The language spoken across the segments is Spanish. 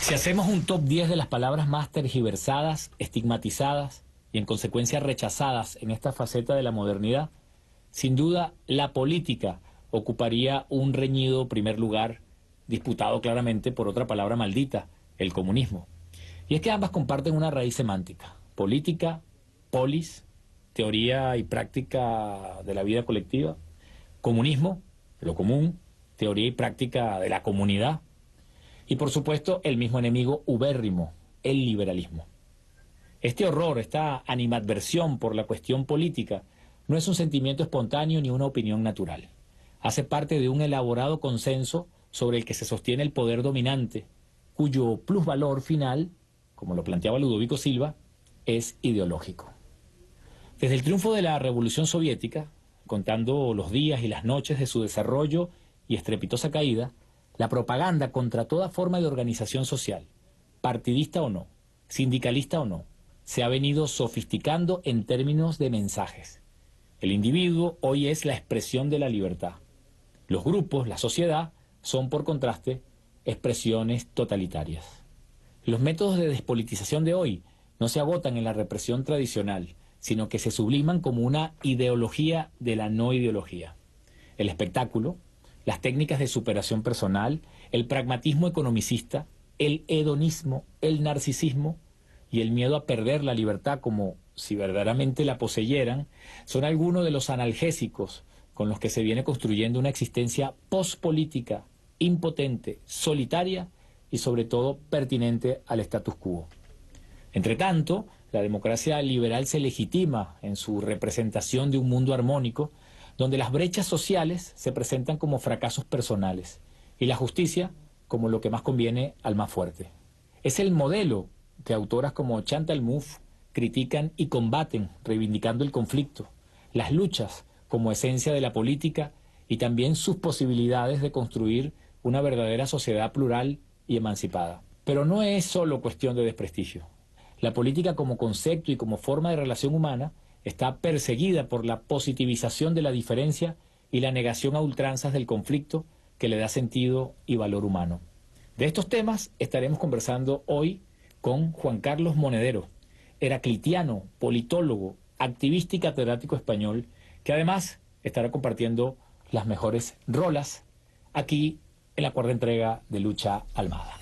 Si hacemos un top 10 de las palabras más tergiversadas, estigmatizadas y en consecuencia rechazadas en esta faceta de la modernidad, sin duda la política ocuparía un reñido primer lugar, disputado claramente por otra palabra maldita, el comunismo. Y es que ambas comparten una raíz semántica: política, polis, teoría y práctica de la vida colectiva; comunismo, lo común, teoría y práctica de la comunidad; y por supuesto el mismo enemigo ubérrimo, el liberalismo. Este horror, esta animadversión por la cuestión política, no es un sentimiento espontáneo ni una opinión natural. Hace parte de un elaborado consenso sobre el que se sostiene el poder dominante, cuyo plusvalor final, como lo planteaba Ludovico Silva, es ideológico. Desde el triunfo de la Revolución Soviética, contando los días y las noches de su desarrollo y estrepitosa caída, la propaganda contra toda forma de organización social, partidista o no, sindicalista o no, se ha venido sofisticando en términos de mensajes. El individuo hoy es la expresión de la libertad. Los grupos, la sociedad, son por contraste expresiones totalitarias. Los métodos de despolitización de hoy no se agotan en la represión tradicional, sino que se subliman como una ideología de la no ideología. El espectáculo, las técnicas de superación personal, el pragmatismo economicista, el hedonismo, el narcisismo y el miedo a perder la libertad como si verdaderamente la poseyeran, son algunos de los analgésicos con los que se viene construyendo una existencia pospolítica, impotente, solitaria y sobre todo pertinente al status quo. Entre tanto, la democracia liberal se legitima en su representación de un mundo armónico, donde las brechas sociales se presentan como fracasos personales y la justicia como lo que más conviene al más fuerte. Es el modelo que autoras como Chantal Mouffe critican y combaten, reivindicando el conflicto, las luchas como esencia de la política y también sus posibilidades de construir una verdadera sociedad plural y emancipada. Pero no es solo cuestión de desprestigio. La política como concepto y como forma de relación humana está perseguida por la positivización de la diferencia y la negación a ultranzas del conflicto que le da sentido y valor humano. De estos temas estaremos conversando hoy con Juan Carlos Monedero, heraclitiano, politólogo, activista y catedrático español, que además estará compartiendo las mejores rolas aquí en la cuarta entrega de Lucha Almada.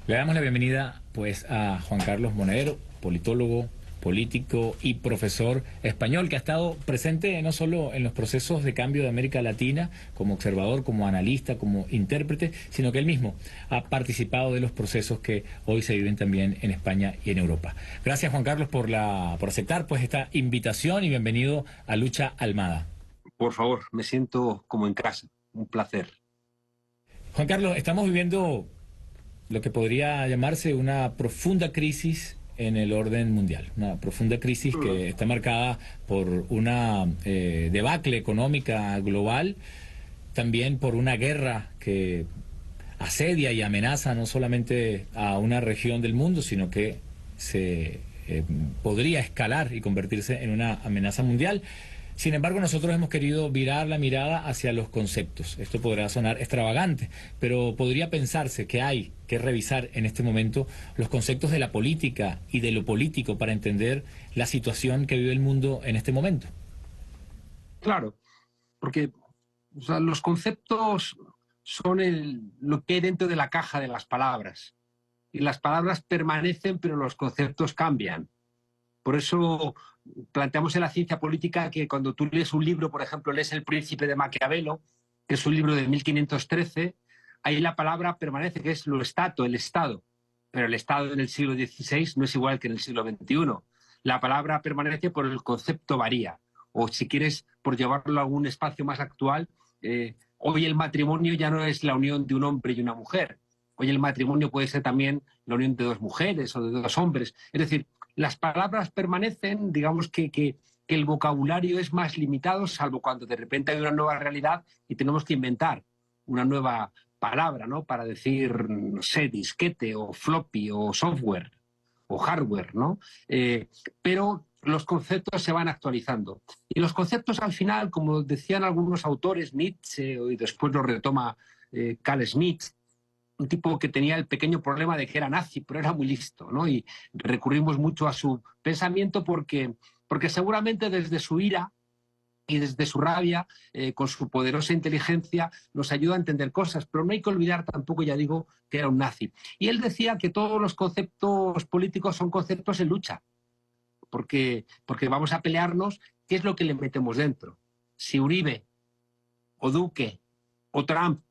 Le damos la bienvenida pues a Juan Carlos Monedero, politólogo, político y profesor español que ha estado presente no solo en los procesos de cambio de América Latina, como observador, como analista, como intérprete, sino que él mismo ha participado de los procesos que hoy se viven también en España y en Europa. Gracias, Juan Carlos, por aceptar pues esta invitación y bienvenido a Lucha Almada. Por favor, me siento como en casa. Un placer. Juan Carlos, estamos viviendo lo que podría llamarse una profunda crisis en el orden mundial, una profunda crisis que está marcada por una debacle económica global, también por una guerra que asedia y amenaza no solamente a una región del mundo, sino que se podría escalar y convertirse en una amenaza mundial. Sin embargo, nosotros hemos querido virar la mirada hacia los conceptos. Esto podrá sonar extravagante, pero podría pensarse que hay que revisar en este momento los conceptos de la política y de lo político para entender la situación que vive el mundo en este momento. Claro, porque los conceptos son lo que hay dentro de la caja de las palabras. Y las palabras permanecen, pero los conceptos cambian. Por eso planteamos en la ciencia política que cuando tú lees un libro, por ejemplo, lees El Príncipe de Maquiavelo, que es un libro de 1513, ahí la palabra permanece, que es lo stato, el Estado. Pero el Estado en el siglo XVI no es igual que en el siglo XXI. La palabra permanece, pero el concepto varía. O si quieres, por llevarlo a algún espacio más actual, hoy el matrimonio ya no es la unión de un hombre y una mujer. Hoy el matrimonio puede ser también la unión de dos mujeres o de dos hombres. Es decir, las palabras permanecen, digamos que el vocabulario es más limitado, salvo cuando de repente hay una nueva realidad y tenemos que inventar una nueva palabra, ¿no? Para decir, no sé, disquete o floppy o software o hardware, ¿no? Pero los conceptos se van actualizando. Y los conceptos al final, como decían algunos autores, Nietzsche, y después lo retoma Carl Schmitt, un tipo que tenía el pequeño problema de que era nazi, pero era muy listo, ¿no? Y recurrimos mucho a su pensamiento porque seguramente desde su ira y desde su rabia, con su poderosa inteligencia, nos ayuda a entender cosas, pero no hay que olvidar tampoco, ya digo, que era un nazi. Y él decía que todos los conceptos políticos son conceptos en lucha, porque vamos a pelearnos qué es lo que le metemos dentro. Si Uribe o Duque o Trump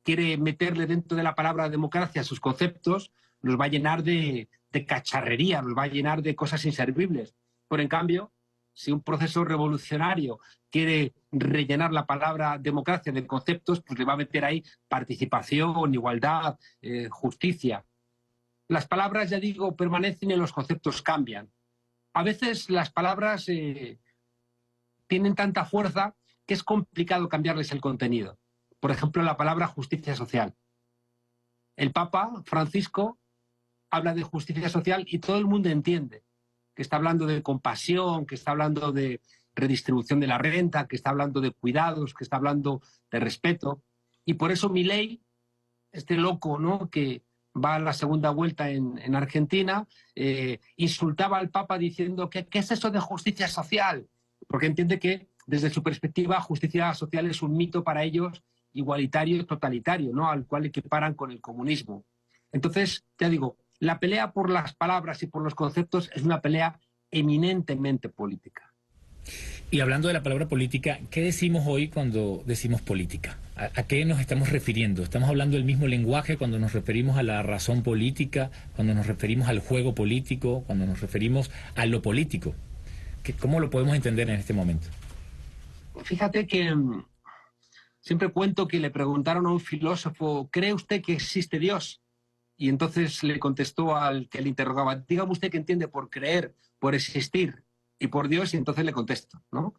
quiere meterle dentro de la palabra democracia sus conceptos, nos va a llenar de cacharrería, nos va a llenar de cosas inservibles. Pero en cambio, si un proceso revolucionario quiere rellenar la palabra democracia de conceptos, pues le va a meter ahí participación, igualdad, justicia. Las palabras, ya digo, permanecen y los conceptos cambian. A veces las palabras tienen tanta fuerza que es complicado cambiarles el contenido. Por ejemplo, la palabra justicia social. El Papa Francisco habla de justicia social y todo el mundo entiende que está hablando de compasión, que está hablando de redistribución de la renta, que está hablando de cuidados, que está hablando de respeto. Y por eso Milei, este loco, ¿no?, que va a la segunda vuelta en Argentina, insultaba al Papa diciendo que ¿qué es eso de justicia social? Porque entiende que desde su perspectiva justicia social es un mito para ellos igualitario y totalitario, ¿no?, al cual equiparan con el comunismo. Entonces, ya digo, la pelea por las palabras y por los conceptos es una pelea eminentemente política. Y hablando de la palabra política, ¿qué decimos hoy cuando decimos política? ¿A qué nos estamos refiriendo? ¿Estamos hablando del mismo lenguaje cuando nos referimos a la razón política, cuando nos referimos al juego político, cuando nos referimos a lo político? ¿Cómo lo podemos entender en este momento? Fíjate que siempre cuento que le preguntaron a un filósofo, ¿cree usted que existe Dios? Y entonces le contestó al que le interrogaba, dígame usted qué entiende por creer, por existir y por Dios, y entonces le contesto, ¿no?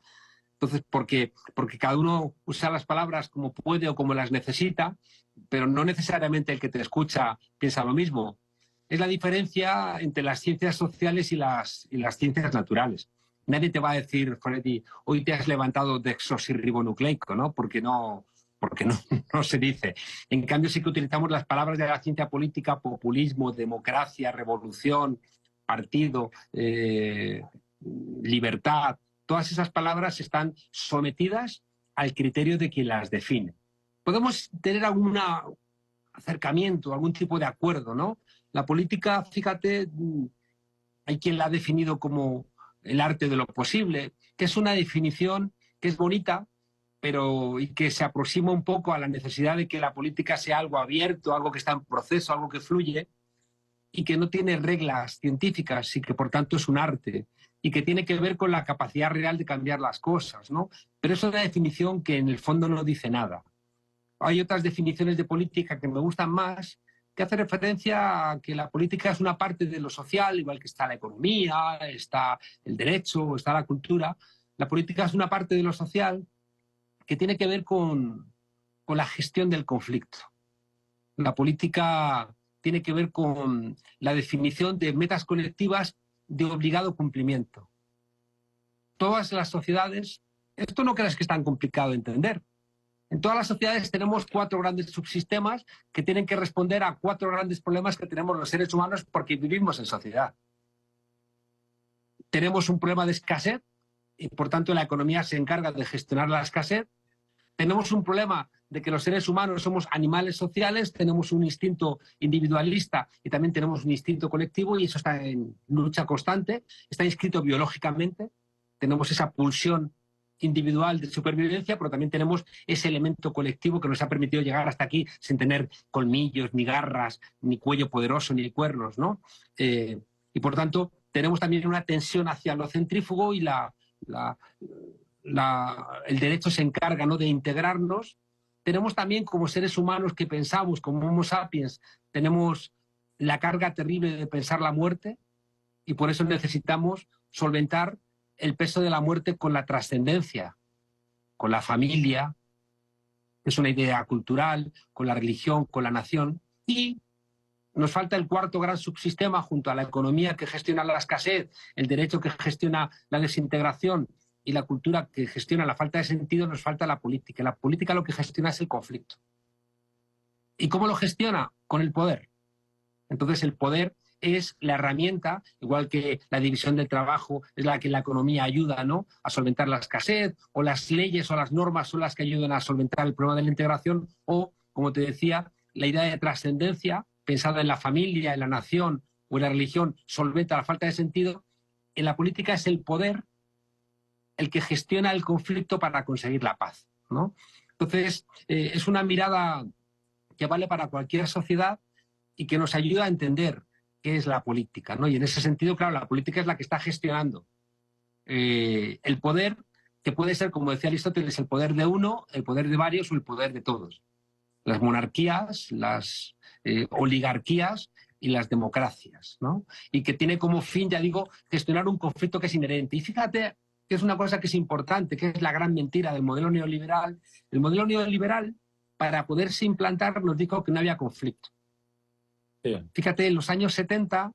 Entonces, porque cada uno usa las palabras como puede o como las necesita, pero no necesariamente el que te escucha piensa lo mismo. Es la diferencia entre las ciencias sociales y las ciencias naturales. Nadie te va a decir, Freddy, hoy te has levantado desoxirribonucleico, ¿no? Porque no se dice. En cambio, sí que utilizamos las palabras de la ciencia política: populismo, democracia, revolución, partido, libertad. Todas esas palabras están sometidas al criterio de quien las define. Podemos tener algún acercamiento, algún tipo de acuerdo, ¿no? La política, fíjate, hay quien la ha definido como el arte de lo posible, que es una definición que es bonita, pero y que se aproxima un poco a la necesidad de que la política sea algo abierto, algo que está en proceso, algo que fluye, y que no tiene reglas científicas y que por tanto es un arte y que tiene que ver con la capacidad real de cambiar las cosas, ¿no? Pero es una definición que en el fondo no dice nada. Hay otras definiciones de política que me gustan más, que hace referencia a que la política es una parte de lo social, igual que está la economía, está el derecho, está la cultura. La política es una parte de lo social que tiene que ver con la gestión del conflicto. La política tiene que ver con la definición de metas colectivas de obligado cumplimiento. Todas las sociedades, esto no creas que es tan complicado de entender. En todas las sociedades tenemos 4 grandes subsistemas que tienen que responder a 4 grandes problemas que tenemos los seres humanos porque vivimos en sociedad. Tenemos un problema de escasez y por tanto la economía se encarga de gestionar la escasez. Tenemos un problema de que los seres humanos somos animales sociales, tenemos un instinto individualista y también tenemos un instinto colectivo y eso está en lucha constante, está inscrito biológicamente, tenemos esa pulsión individual de supervivencia, pero también tenemos ese elemento colectivo que nos ha permitido llegar hasta aquí sin tener colmillos, ni garras, ni cuello poderoso, ni cuernos, ¿no? Y por tanto tenemos también una tensión hacia lo centrífugo y el derecho se encarga, ¿no?, de integrarnos. Tenemos también como seres humanos que pensamos, como Homo sapiens, tenemos la carga terrible de pensar la muerte y por eso necesitamos solventar el peso de la muerte con la trascendencia, con la familia, que es una idea cultural, con la religión, con la nación. Y nos falta el 4.º gran subsistema junto a la economía que gestiona la escasez, el derecho que gestiona la desintegración y la cultura que gestiona la falta de sentido, nos falta la política. La política lo que gestiona es el conflicto. ¿Y cómo lo gestiona? Con el poder. Entonces el poder es la herramienta, igual que la división del trabajo es la que la economía ayuda, ¿no?, a solventar la escasez, o las leyes o las normas son las que ayudan a solventar el problema de la integración, o, como te decía, la idea de trascendencia, pensada en la familia, en la nación o en la religión, solventa la falta de sentido. En la política es el poder el que gestiona el conflicto para conseguir la paz, ¿no? Entonces, es una mirada que vale para cualquier sociedad y que nos ayuda a entender qué es la política, ¿no? Y en ese sentido, claro, la política es la que está gestionando el poder, que puede ser, como decía Aristóteles, el poder de uno, el poder de varios o el poder de todos. Las monarquías, las oligarquías y las democracias, ¿no? Y que tiene como fin, ya digo, gestionar un conflicto que es inherente. Y fíjate que es una cosa que es importante, que es la gran mentira del modelo neoliberal. El modelo neoliberal, para poderse implantar, nos dijo que no había conflicto. Sí. Fíjate, en los años 70,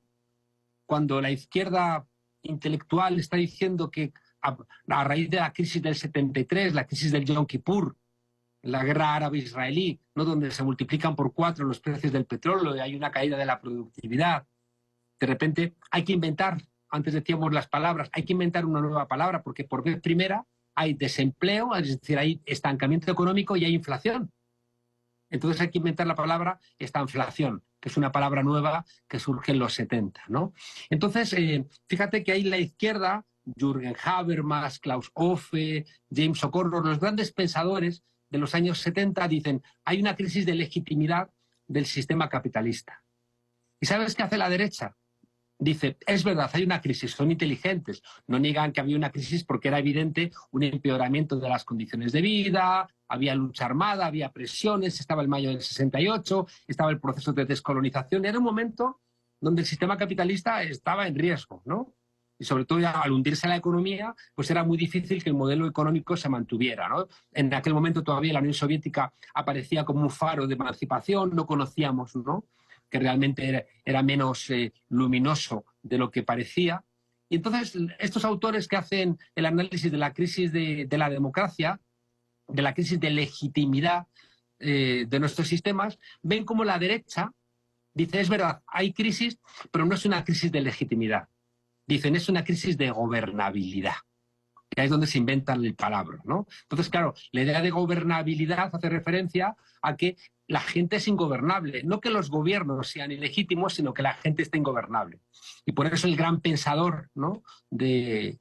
cuando la izquierda intelectual está diciendo que a raíz de la crisis del 73, la crisis del Yom Kippur, la guerra árabe-israelí, ¿no?, donde se multiplican por 4 los precios del petróleo y hay una caída de la productividad, de repente hay que inventar, antes decíamos las palabras, hay que inventar una nueva palabra porque por vez primera hay desempleo, es decir, hay estancamiento económico y hay inflación. Entonces hay que inventar la palabra estanflación, que es una palabra nueva que surge en los 70, ¿no? Entonces, fíjate que ahí la izquierda, Jürgen Habermas, Klaus Hoffe, James O'Connor, los grandes pensadores de los años 70 dicen, hay una crisis de legitimidad del sistema capitalista. ¿Y sabes qué hace la derecha? Dice, es verdad, hay una crisis, son inteligentes, no niegan que había una crisis porque era evidente un empeoramiento de las condiciones de vida, había lucha armada, había presiones, estaba el mayo del 68, estaba el proceso de descolonización, era un momento donde el sistema capitalista estaba en riesgo, ¿no? Y sobre todo al hundirse la economía, pues era muy difícil que el modelo económico se mantuviera, ¿no? En aquel momento todavía la Unión Soviética aparecía como un faro de emancipación, no conocíamos, ¿no?, que realmente era menos luminoso de lo que parecía. Y entonces estos autores que hacen el análisis de la crisis de la democracia, de la crisis de legitimidad de nuestros sistemas, ven como la derecha dice, es verdad, hay crisis, pero no es una crisis de legitimidad. Dicen, es una crisis de gobernabilidad. Que es donde se inventan el palabra, ¿no? Entonces, claro, la idea de gobernabilidad hace referencia a que la gente es ingobernable. No que los gobiernos sean ilegítimos, sino que la gente está ingobernable. Y por eso el gran pensador, ¿no?, de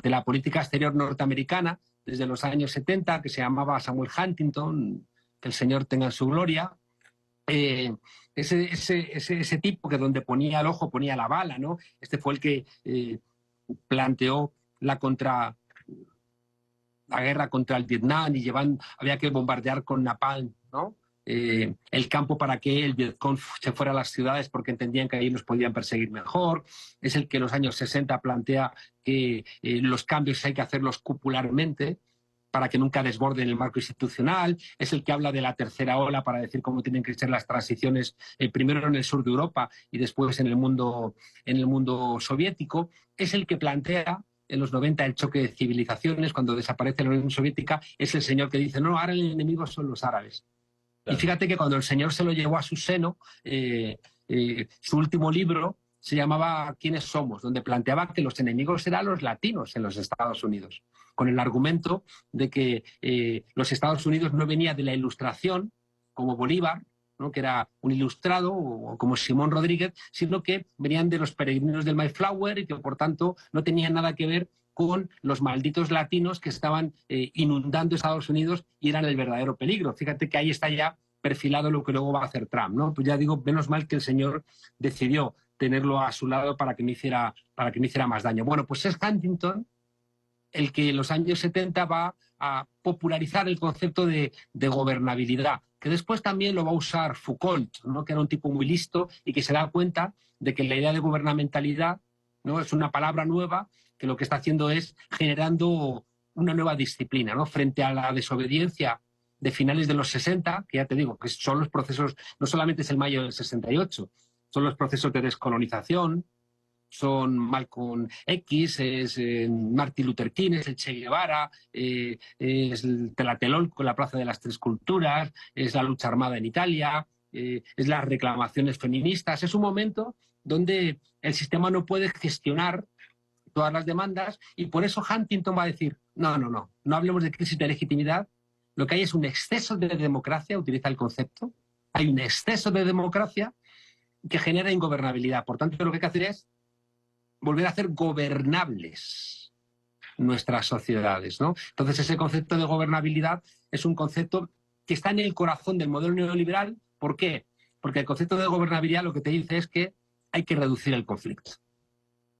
la política exterior norteamericana, desde los años 70, que se llamaba Samuel Huntington, que el Señor tenga en su gloria, ese tipo que donde ponía el ojo ponía la bala, ¿no? Este fue el que planteó la guerra contra el Vietnam y había que bombardear con napalm, ¿no?, el campo para que el Vietcong se fuera a las ciudades porque entendían que ahí nos podían perseguir mejor. Es el que en los años 60 plantea que los cambios hay que hacerlos cupularmente para que nunca desborden el marco institucional. Es el que habla de la tercera ola para decir cómo tienen que ser las transiciones, primero en el sur de Europa y después en el mundo soviético. Es el que plantea en los 90 el choque de civilizaciones, cuando desaparece la Unión Soviética. Es el señor que dice, no, ahora el enemigo son los árabes. Claro. Y fíjate que cuando el señor se lo llevó a su seno, su último libro se llamaba ¿Quiénes somos?, donde planteaba que los enemigos eran los latinos en los Estados Unidos, con el argumento de que los Estados Unidos no venía de la Ilustración, como Bolívar, ¿no?, que era un ilustrado, o como Simón Rodríguez, sino que venían de los peregrinos del Mayflower y que por tanto no tenían nada que ver con los malditos latinos que estaban inundando Estados Unidos y eran el verdadero peligro. Fíjate que ahí está ya perfilado lo que luego va a hacer Trump, ¿no? Pues ya digo, menos mal que el señor decidió tenerlo a su lado para que no hiciera más daño. Bueno, pues es Huntington el que en los años 70 va a popularizar el concepto de gobernabilidad, que después también lo va a usar Foucault, ¿no?, que era un tipo muy listo y que se da cuenta de que la idea de gobernamentalidad, ¿no?, es una palabra nueva que lo que está haciendo es generando una nueva disciplina, ¿no?, frente a la desobediencia de finales de los 60, que ya te digo, que son los procesos, no solamente es el mayo del 68, son los procesos de descolonización, son Malcolm X, es Martin Luther King, es el Che Guevara, es el Tlatelolco, la Plaza de las Tres Culturas, es la lucha armada en Italia, es las reclamaciones feministas. Es un momento donde el sistema no puede gestionar todas las demandas y por eso Huntington va a decir, no hablemos de crisis de legitimidad, lo que hay es un exceso de democracia, utiliza el concepto, hay un exceso de democracia que genera ingobernabilidad. Por tanto, lo que hay que hacer es volver a hacer gobernables nuestras sociedades, ¿no? Entonces, ese concepto de gobernabilidad es un concepto que está en el corazón del modelo neoliberal. ¿Por qué? Porque el concepto de gobernabilidad lo que te dice es que hay que reducir el conflicto.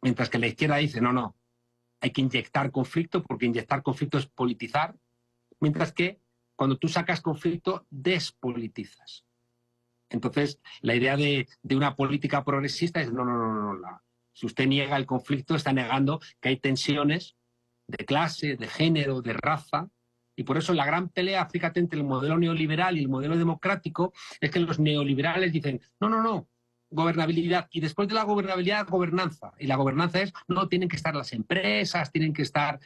Mientras que la izquierda dice, no, hay que inyectar conflicto, porque inyectar conflicto es politizar. Mientras que cuando tú sacas conflicto, despolitizas. Entonces, la idea de una política progresista es, no. Si usted niega el conflicto, está negando que hay tensiones de clase, de género, de raza. Y por eso la gran pelea, fíjate, entre el modelo neoliberal y el modelo democrático es que los neoliberales dicen, no, gobernabilidad. Y después de la gobernabilidad, gobernanza. Y la gobernanza es, no, tienen que estar las empresas, tienen que estar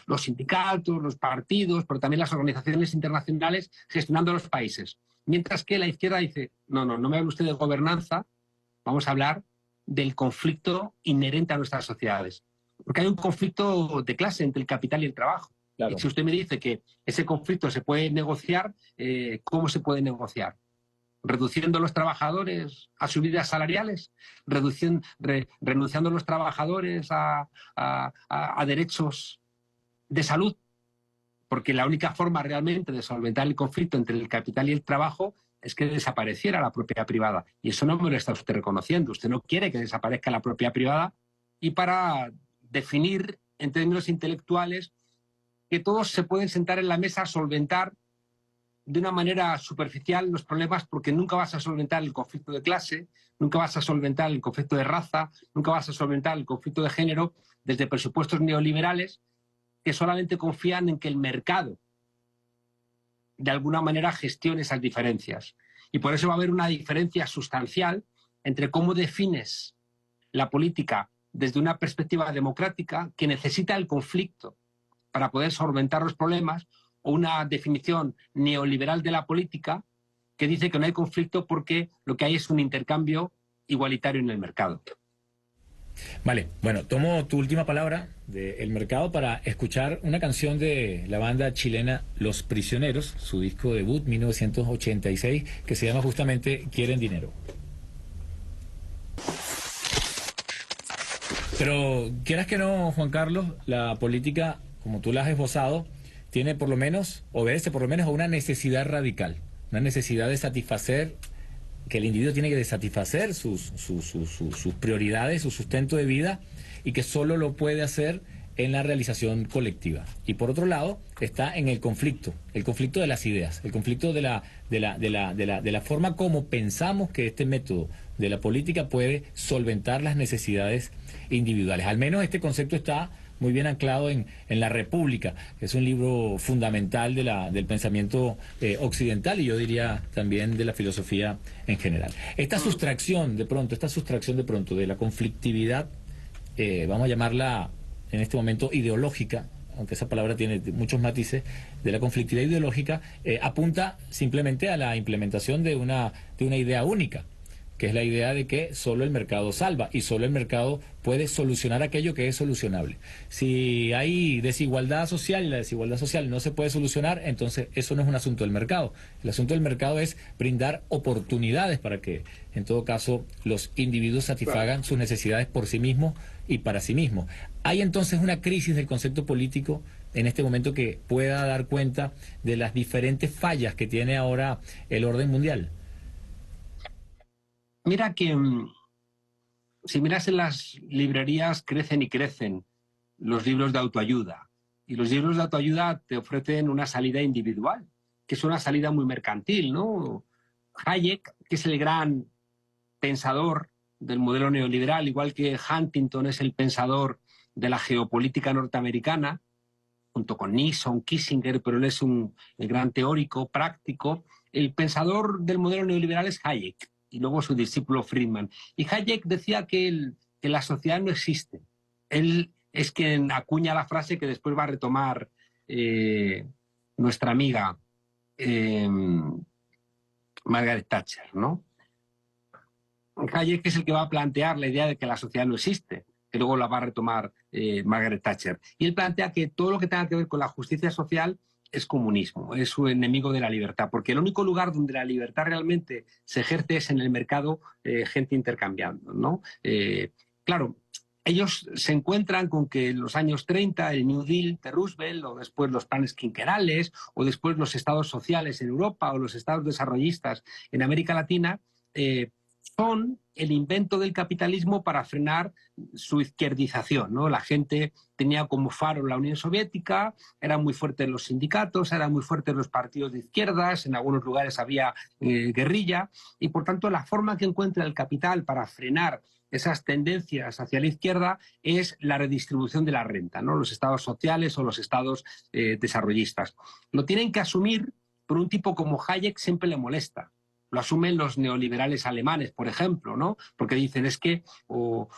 los sindicatos, los partidos, pero también las organizaciones internacionales gestionando los países. Mientras que la izquierda dice, no me hable usted de gobernanza, vamos a hablar del conflicto inherente a nuestras sociedades. Porque hay un conflicto de clase entre el capital y el trabajo. Claro. Y si usted me dice que ese conflicto se puede negociar, ¿cómo se puede negociar? ¿Reduciendo los trabajadores a subidas salariales? ¿Renunciando los trabajadores a derechos de salud? Porque la única forma realmente de solventar el conflicto entre el capital y el trabajo es que desapareciera la propiedad privada. Y eso no me lo está usted reconociendo. Usted no quiere que desaparezca la propiedad privada. Y para definir en términos intelectuales que todos se pueden sentar en la mesa a solventar de una manera superficial los problemas, porque nunca vas a solventar el conflicto de clase, nunca vas a solventar el conflicto de raza, nunca vas a solventar el conflicto de género desde presupuestos neoliberales que solamente confían en que el mercado de alguna manera gestione esas diferencias. Y por eso va a haber una diferencia sustancial entre cómo defines la política desde una perspectiva democrática que necesita el conflicto para poder solventar los problemas, o una definición neoliberal de la política que dice que no hay conflicto porque lo que hay es un intercambio igualitario en el mercado. Vale, bueno, tomo tu última palabra del mercado para escuchar una canción de la banda chilena Los Prisioneros, su disco debut 1986, que se llama justamente Quieren Dinero. Pero quieras que no, Juan Carlos, la política, como tú la has esbozado, tiene por lo menos, obedece por lo menos a una necesidad radical, una necesidad de satisfacer, que el individuo tiene que satisfacer sus prioridades, su sustento de vida, y que solo lo puede hacer en la realización colectiva. Y por otro lado, está en el conflicto de las ideas, el conflicto de la forma como pensamos que este método de la política puede solventar las necesidades individuales. Al menos este concepto está muy bien anclado en La República, que es un libro fundamental del pensamiento occidental, y yo diría también de la filosofía en general. Esta sustracción de pronto de la conflictividad, vamos a llamarla en este momento ideológica, aunque esa palabra tiene muchos matices, de la conflictividad ideológica, apunta simplemente a la implementación de una idea única, que es la idea de que solo el mercado salva y solo el mercado puede solucionar aquello que es solucionable. Si hay desigualdad social y la desigualdad social no se puede solucionar, entonces eso no es un asunto del mercado. El asunto del mercado es brindar oportunidades para que, en todo caso, los individuos satisfagan sus necesidades por sí mismos y para sí mismos. Hay entonces una crisis del concepto político en este momento que pueda dar cuenta de las diferentes fallas que tiene ahora el orden mundial. Mira que si miras en las librerías, crecen y crecen los libros de autoayuda. Y los libros de autoayuda te ofrecen una salida individual, que es una salida muy mercantil, ¿no? Hayek, que es el gran pensador del modelo neoliberal, igual que Huntington es el pensador de la geopolítica norteamericana, junto con Nixon, Kissinger, pero él es el gran teórico, práctico. El pensador del modelo neoliberal es Hayek, y luego su discípulo Friedman. Y Hayek decía que la sociedad no existe. Él es quien acuña la frase que después va a retomar nuestra amiga Margaret Thatcher, ¿no? Hayek es el que va a plantear la idea de que la sociedad no existe, que luego la va a retomar Margaret Thatcher. Y él plantea que todo lo que tenga que ver con la justicia social es comunismo, es un enemigo de la libertad, porque el único lugar donde la libertad realmente se ejerce es en el mercado, gente intercambiando, ¿no? Claro, ellos se encuentran con que en los años 30 el New Deal de Roosevelt, o después los planes quinquenales, o después los estados sociales en Europa, o los estados desarrollistas en América Latina, son el invento del capitalismo para frenar su izquierdización, ¿no? La gente tenía como faro la Unión Soviética, eran muy fuertes los sindicatos, eran muy fuertes los partidos de izquierdas, en algunos lugares había guerrilla, y por tanto la forma que encuentra el capital para frenar esas tendencias hacia la izquierda es la redistribución de la renta, ¿no? Los estados sociales o los estados desarrollistas. Lo tienen que asumir, por un tipo como Hayek siempre le molesta. Lo asumen los neoliberales alemanes, por ejemplo, ¿no? Porque dicen es que o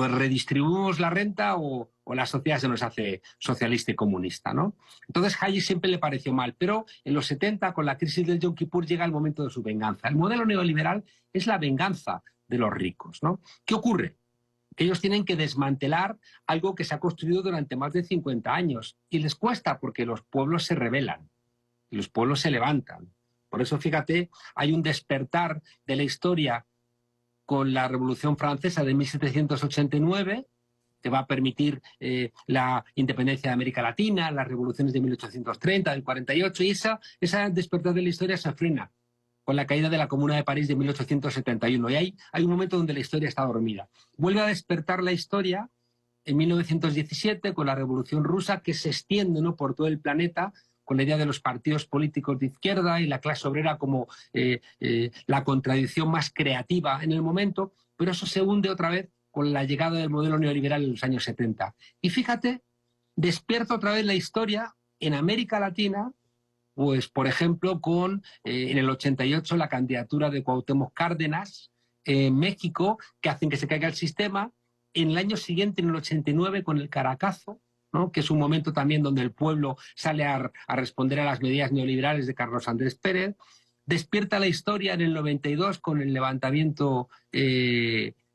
redistribuimos la renta o la sociedad se nos hace socialista y comunista, ¿no? Entonces Hayek siempre le pareció mal, pero en los 70, con la crisis del Yom Kippur, llega el momento de su venganza. El modelo neoliberal es la venganza de los ricos, ¿no? ¿Qué ocurre? Que ellos tienen que desmantelar algo que se ha construido durante más de 50 años y les cuesta porque los pueblos se rebelan y los pueblos se levantan. Por eso, fíjate, hay un despertar de la historia con la Revolución Francesa de 1789, que va a permitir la independencia de América Latina, las revoluciones de 1830, del 48, y ese despertar de la historia se frena con la caída de la Comuna de París de 1871. Y ahí hay un momento donde la historia está dormida. Vuelve a despertar la historia en 1917 con la Revolución Rusa, que se extiende, ¿no?, por todo el planeta, con la idea de los partidos políticos de izquierda y la clase obrera como la contradicción más creativa en el momento, pero eso se hunde otra vez con la llegada del modelo neoliberal en los años 70. Y fíjate, despierta otra vez la historia en América Latina, pues por ejemplo con en el 88 la candidatura de Cuauhtémoc Cárdenas en México, que hacen que se caiga el sistema. En el año siguiente, en el 89, con el Caracazo, ¿no?, que es un momento también donde el pueblo sale a responder a las medidas neoliberales de Carlos Andrés Pérez. Despierta la historia en el 92 con el levantamiento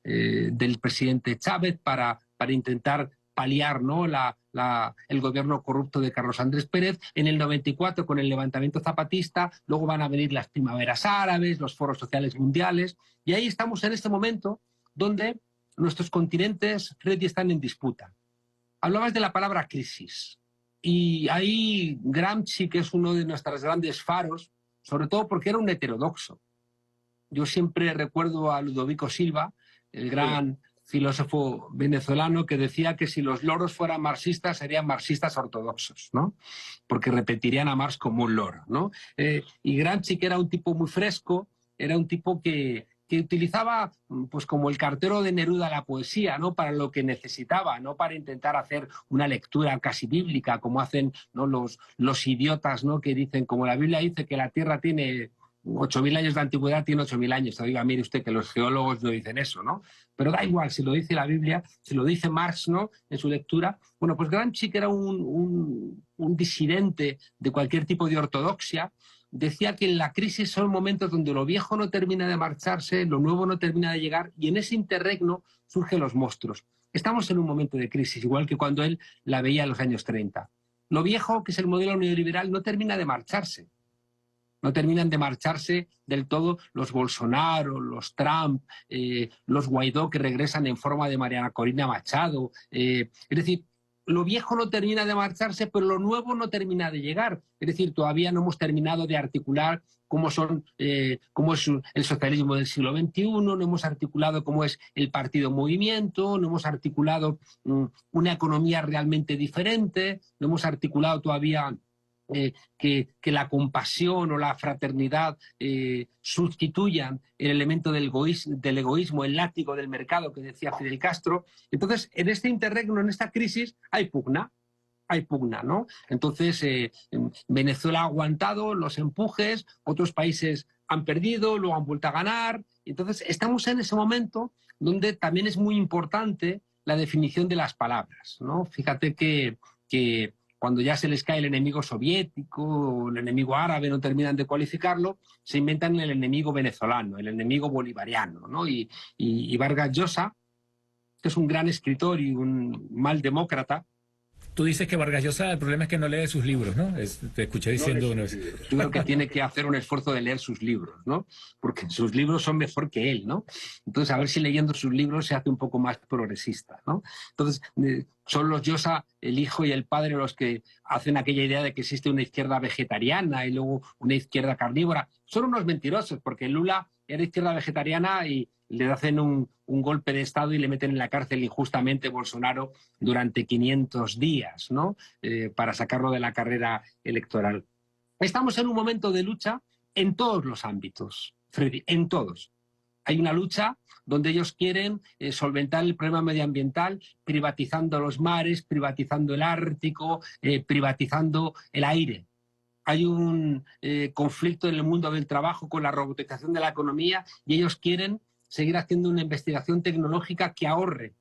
del presidente Chávez para intentar paliar, ¿no?, el gobierno corrupto de Carlos Andrés Pérez. En el 94 con el levantamiento zapatista, luego van a venir las primaveras árabes, los foros sociales mundiales, y ahí estamos en este momento donde nuestros continentes, Freddy, están en disputa. Hablabas de la palabra crisis, y ahí Gramsci, que es uno de nuestros grandes faros, sobre todo porque era un heterodoxo. Yo siempre recuerdo a Ludovico Silva, el gran filósofo venezolano, que decía que si los loros fueran marxistas, serían marxistas ortodoxos, ¿no? Porque repetirían a Marx como un loro, ¿no? Y Gramsci, que era un tipo muy fresco, era un tipo que utilizaba, pues, como el cartero de Neruda, la poesía, ¿no?, para lo que necesitaba, no para intentar hacer una lectura casi bíblica, como hacen, ¿no?, los idiotas, ¿no?, que dicen, como la Biblia dice que la Tierra tiene 8.000 años de antigüedad, tiene 8.000 años. Oiga, mire usted que los geólogos no dicen eso, ¿no? Pero da igual, si lo dice la Biblia, si lo dice Marx, ¿no?, en su lectura. Bueno, pues Gramsci, que era un disidente de cualquier tipo de ortodoxia, decía que en la crisis son momentos donde lo viejo no termina de marcharse, lo nuevo no termina de llegar, y en ese interregno surgen los monstruos. Estamos en un momento de crisis, igual que cuando él la veía en los años 30. Lo viejo, que es el modelo neoliberal, no termina de marcharse. No terminan de marcharse del todo los Bolsonaro, los Trump, los Guaidó, que regresan en forma de Mariana Corina Machado. Es decir, lo viejo no termina de marcharse, pero lo nuevo no termina de llegar. Es decir, todavía no hemos terminado de articular cómo es el socialismo del siglo XXI, no hemos articulado cómo es el partido movimiento, no hemos articulado una economía realmente diferente, no hemos articulado todavía que la compasión o la fraternidad sustituyan el elemento del egoísmo, el látigo del mercado que decía Fidel Castro. Entonces, en este interregno, en esta crisis, hay pugna, ¿no? Entonces, Venezuela ha aguantado los empujes, otros países han perdido, luego han vuelto a ganar. Entonces, estamos en ese momento donde también es muy importante la definición de las palabras, ¿no? Fíjate que cuando ya se les cae el enemigo soviético, el enemigo árabe, no terminan de cualificarlo, se inventan el enemigo venezolano, el enemigo bolivariano, ¿no? Y Vargas Llosa, que es un gran escritor y un mal demócrata. Tú dices que Vargas Llosa, el problema es que no lee sus libros, ¿no? Te escuché diciendo una vez. Yo creo que tiene que hacer un esfuerzo de leer sus libros, ¿no? Porque sus libros son mejor que él, ¿no? Entonces, a ver si leyendo sus libros se hace un poco más progresista, ¿no? Entonces, son los Llosa, el hijo y el padre, los que hacen aquella idea de que existe una izquierda vegetariana y luego una izquierda carnívora. Son unos mentirosos, porque Lula era izquierda vegetariana y le hacen un golpe de Estado y le meten en la cárcel injustamente Bolsonaro durante 500 días, ¿no? Para sacarlo de la carrera electoral. Estamos en un momento de lucha en todos los ámbitos, Freddy, en todos. Hay una lucha donde ellos quieren solventar el problema medioambiental privatizando los mares, privatizando el Ártico, privatizando el aire. Hay un conflicto en el mundo del trabajo con la robotización de la economía y ellos quieren seguir haciendo una investigación tecnológica que ahorre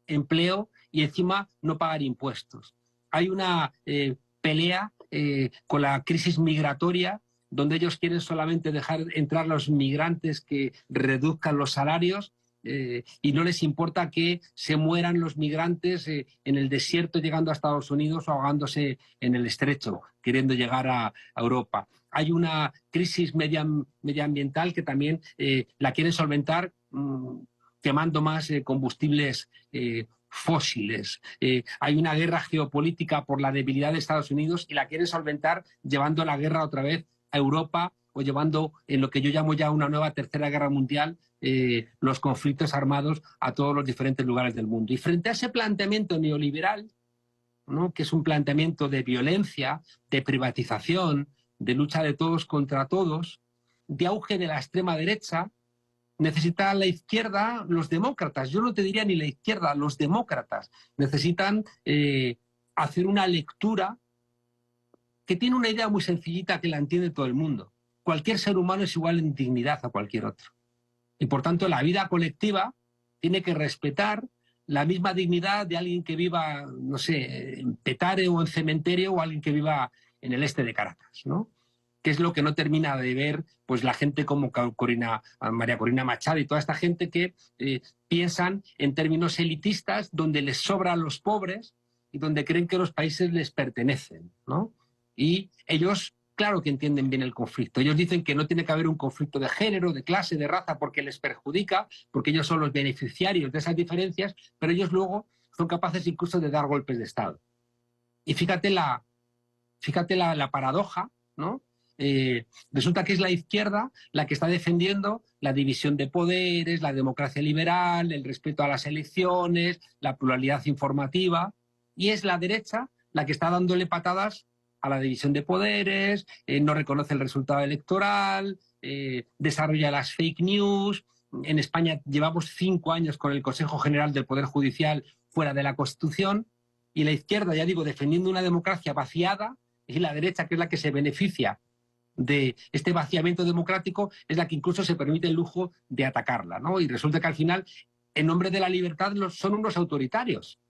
empleo y encima no pagar impuestos. Hay una pelea con la crisis migratoria donde ellos quieren solamente dejar entrar los migrantes que reduzcan los salarios y no les importa que se mueran los migrantes en el desierto llegando a Estados Unidos o ahogándose en el estrecho, queriendo llegar a Europa. Hay una crisis medioambiental que también la quieren solventar quemando más combustibles fósiles. Hay una guerra geopolítica por la debilidad de Estados Unidos y la quieren solventar llevando la guerra otra vez a Europa o llevando en lo que yo llamo ya una nueva tercera guerra mundial los conflictos armados a todos los diferentes lugares del mundo. Y frente a ese planteamiento neoliberal, ¿no?, que es un planteamiento de violencia, de privatización, de lucha de todos contra todos, de auge de la extrema derecha, necesita la izquierda, los demócratas, yo no te diría ni la izquierda, los demócratas necesitan hacer una lectura que tiene una idea muy sencillita que la entiende todo el mundo. Cualquier ser humano es igual en dignidad a cualquier otro. Y por tanto la vida colectiva tiene que respetar la misma dignidad de alguien que viva, no sé, en Petare o en Cementerio o alguien que viva en el este de Caracas, ¿no? que es lo que no termina de ver pues la gente como María Corina Machado y toda esta gente que piensan en términos elitistas, donde les sobra a los pobres y donde creen que los países les pertenecen, ¿no? Y ellos, claro que entienden bien el conflicto. Ellos dicen que no tiene que haber un conflicto de género, de clase, de raza, porque les perjudica, porque ellos son los beneficiarios de esas diferencias, pero ellos luego son capaces incluso de dar golpes de Estado. Y fíjate la paradoja, ¿no? Resulta que es la izquierda la que está defendiendo la división de poderes, la democracia liberal, el respeto a las elecciones, la pluralidad informativa, y es la derecha la que está dándole patadas a la división de poderes, no reconoce el resultado electoral, desarrolla las fake news. En España llevamos 5 años con el Consejo General del Poder Judicial fuera de la Constitución, y la izquierda, ya digo, defendiendo una democracia vaciada, y la derecha, que es la que se beneficia de este vaciamiento democrático, es la que incluso se permite el lujo de atacarla, ¿no? Y resulta que al final, en nombre de la libertad, son unos autoritarios.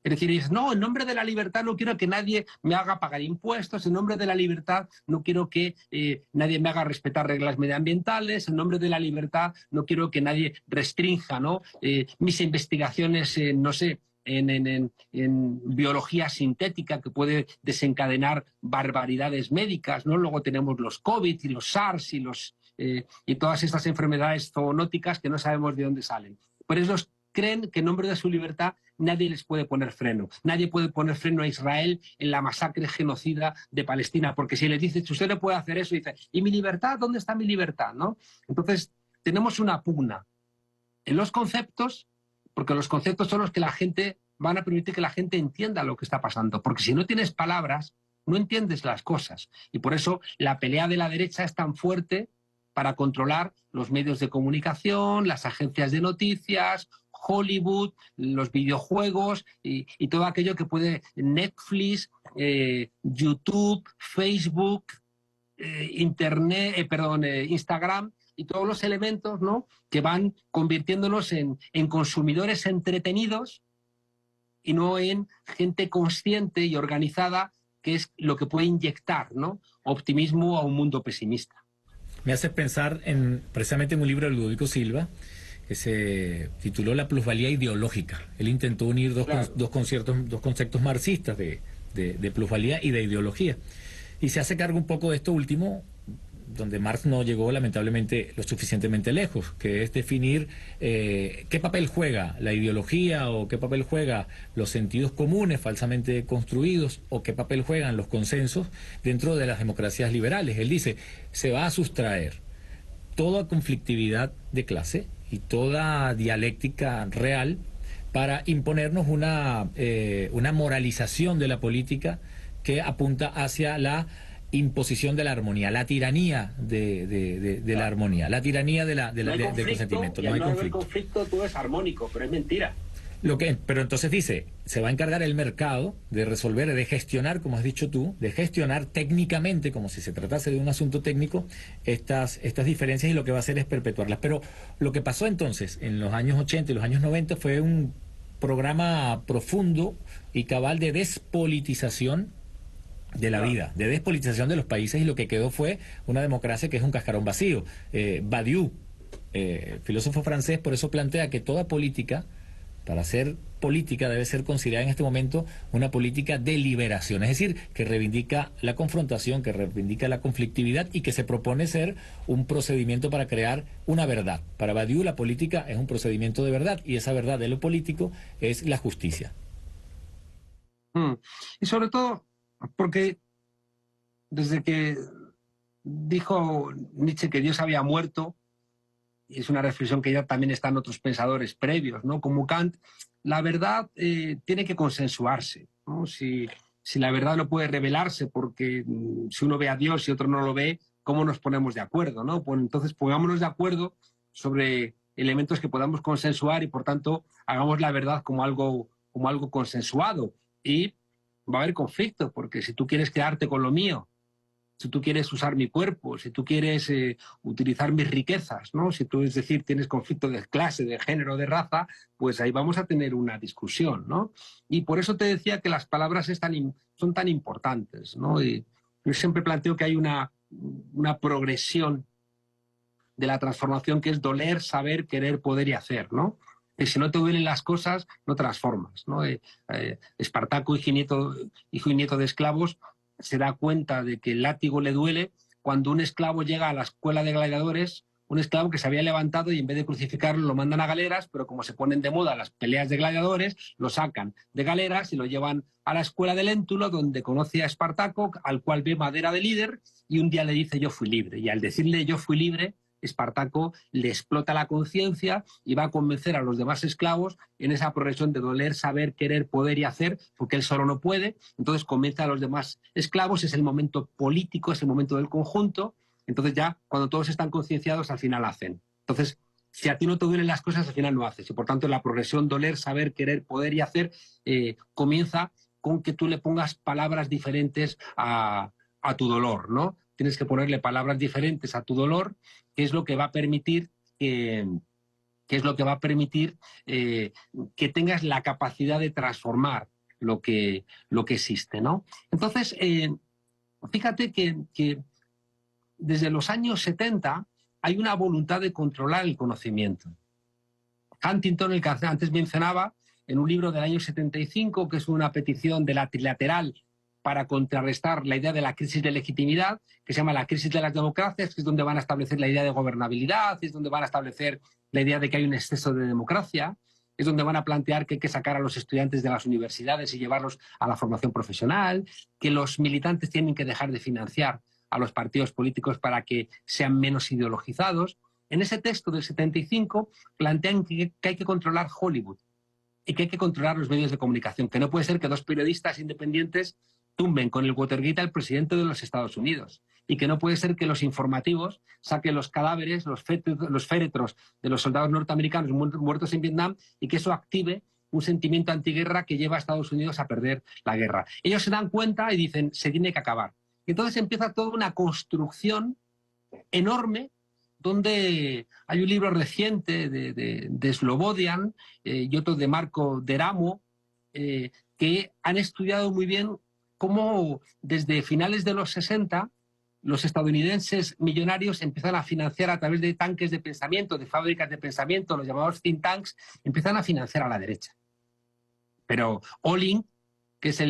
Es decir, no, en nombre de la libertad no quiero que nadie me haga pagar impuestos, en nombre de la libertad no quiero que nadie me haga respetar reglas medioambientales, en nombre de la libertad no quiero que nadie restrinja, ¿no? Mis investigaciones, no sé, en biología sintética, que puede desencadenar barbaridades médicas, ¿no? Luego tenemos los COVID y los SARS y todas estas enfermedades zoonóticas que no sabemos de dónde salen. Por eso creen que en nombre de su libertad nadie les puede poner freno. Nadie puede poner freno a Israel en la masacre genocida de Palestina, porque si les dice, si usted no puede hacer eso, dice, ¿y mi libertad? ¿Dónde está mi libertad? ¿No? Entonces, tenemos una pugna en los conceptos, porque los conceptos son los que van a permitir que la gente entienda lo que está pasando, porque si no tienes palabras, no entiendes las cosas. Y por eso la pelea de la derecha es tan fuerte para controlar los medios de comunicación, las agencias de noticias, Hollywood, los videojuegos y todo aquello que puede Netflix, YouTube, Facebook, Instagram, y todos los elementos, ¿no?, que van convirtiéndonos en consumidores entretenidos y no en gente consciente y organizada, que es lo que puede inyectar, ¿no?, optimismo a un mundo pesimista. Me hace pensar precisamente en un libro de Ludovico Silva que se tituló La plusvalía ideológica. Él intentó unir dos conceptos marxistas de plusvalía y de ideología. Y se hace cargo un poco de esto último, donde Marx no llegó lamentablemente lo suficientemente lejos, que es definir qué papel juega la ideología, o qué papel juega los sentidos comunes falsamente construidos, o qué papel juegan los consensos dentro de las democracias liberales. Él dice, se va a sustraer toda conflictividad de clase y toda dialéctica real para imponernos una moralización de la política que apunta hacia la imposición de la armonía, la tiranía de la armonía, la tiranía del consentimiento. No hay conflicto, todo es armónico, pero es mentira. Pero entonces dice, se va a encargar el mercado de resolver, de gestionar, como has dicho tú, de gestionar técnicamente, como si se tratase de un asunto técnico, estas diferencias, y lo que va a hacer es perpetuarlas. Pero lo que pasó entonces en los años 80 y los años 90 fue un programa profundo y cabal de despolitización de la vida, de despolitización de los países, y lo que quedó fue una democracia que es un cascarón vacío. Badiou, filósofo francés, por eso plantea que toda política, para ser política, debe ser considerada en este momento una política de liberación, es decir, que reivindica la confrontación, que reivindica la conflictividad, y que se propone ser un procedimiento para crear una verdad. Para Badiou, la política es un procedimiento de verdad, y esa verdad de lo político es la justicia. Y sobre todo porque desde que dijo Nietzsche que Dios había muerto, y es una reflexión que ya también está en otros pensadores previos, ¿no?, como Kant, la verdad tiene que consensuarse, ¿no? Si la verdad no puede revelarse, porque si uno ve a Dios y otro no lo ve, ¿cómo nos ponemos de acuerdo, no? Pues entonces pongámonos de acuerdo sobre elementos que podamos consensuar, y por tanto hagamos la verdad como algo consensuado, y va a haber conflicto, porque si tú quieres quedarte con lo mío, si tú quieres usar mi cuerpo, si tú quieres utilizar mis riquezas, ¿no?, si tú, es decir, tienes conflicto de clase, de género, de raza, pues ahí vamos a tener una discusión, ¿no? Y por eso te decía que las palabras son tan importantes, ¿no? Y yo siempre planteo que hay una una progresión de la transformación que es doler, saber, querer, poder y hacer, ¿no? Y si no te duelen las cosas, no transformas, ¿no? Espartaco, hijo y nieto de esclavos, se da cuenta de que el látigo le duele cuando un esclavo llega a la escuela de gladiadores, un esclavo que se había levantado y en vez de crucificarlo lo mandan a galeras, pero como se ponen de moda las peleas de gladiadores, lo sacan de galeras y lo llevan a la escuela de Léntulo, donde conoce a Espartaco, al cual ve madera de líder, y un día le dice yo fui libre. Y al decirle yo fui libre, Espartaco le explota la conciencia y va a convencer a los demás esclavos en esa progresión de doler, saber, querer, poder y hacer, porque él solo no puede. Entonces convence a los demás esclavos, es el momento político, es el momento del conjunto. Entonces ya cuando todos están concienciados al final hacen. Entonces, si a ti no te duelen las cosas, al final no haces. Y por tanto la progresión doler, saber, querer, poder y hacer comienza con que tú le pongas palabras diferentes a tu dolor, ¿no? Tienes que ponerle palabras diferentes a tu dolor, que es lo que va a permitir que tengas la capacidad de transformar lo que existe, ¿no? Entonces, fíjate que desde los años 70 hay una voluntad de controlar el conocimiento. Huntington, el que antes mencionaba, en un libro del año 75, que es una petición de la trilateral para contrarrestar la idea de la crisis de legitimidad, que se llama la crisis de las democracias, que es donde van a establecer la idea de gobernabilidad, es donde van a establecer la idea de que hay un exceso de democracia, es donde van a plantear que hay que sacar a los estudiantes de las universidades y llevarlos a la formación profesional, que los militantes tienen que dejar de financiar a los partidos políticos para que sean menos ideologizados. En ese texto del 75 plantean que hay que controlar Hollywood y que hay que controlar los medios de comunicación, que no puede ser que dos periodistas independientes tumben con el Watergate al presidente de los Estados Unidos, y que no puede ser que los informativos saquen los cadáveres, los féretros de los soldados norteamericanos muertos en Vietnam, y que eso active un sentimiento antiguerra que lleva a Estados Unidos a perder la guerra. Ellos se dan cuenta y dicen, se tiene que acabar. Y entonces empieza toda una construcción enorme, donde hay un libro reciente de Slobodian y otro de Marco Deramo, que han estudiado muy bien cómo desde finales de los 60 los estadounidenses millonarios empiezan a financiar a través de tanques de pensamiento, de fábricas de pensamiento, los llamados think tanks, empiezan a financiar a la derecha. Pero Olin, que es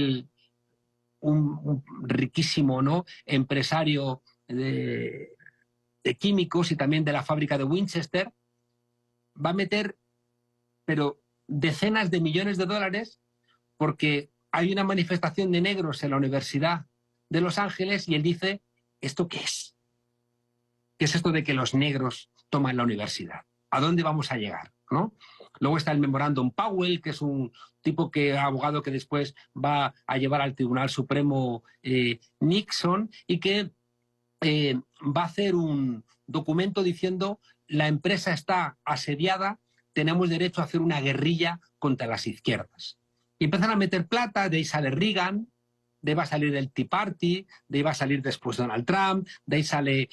un riquísimo, ¿no?, empresario de químicos y también de la fábrica de Winchester, va a meter pero decenas de millones de dólares porque hay una manifestación de negros en la Universidad de Los Ángeles y él dice, ¿esto qué es? ¿Qué es esto de que los negros toman la universidad? ¿A dónde vamos a llegar? ¿No? Luego está el memorándum Powell, que es un tipo abogado que después va a llevar al Tribunal Supremo Nixon, y que va a hacer un documento diciendo la empresa está asediada, tenemos derecho a hacer una guerrilla contra las izquierdas. Y empiezan a meter plata, de ahí sale Reagan, de ahí va a salir el Tea Party, de ahí va a salir después Donald Trump, de ahí sale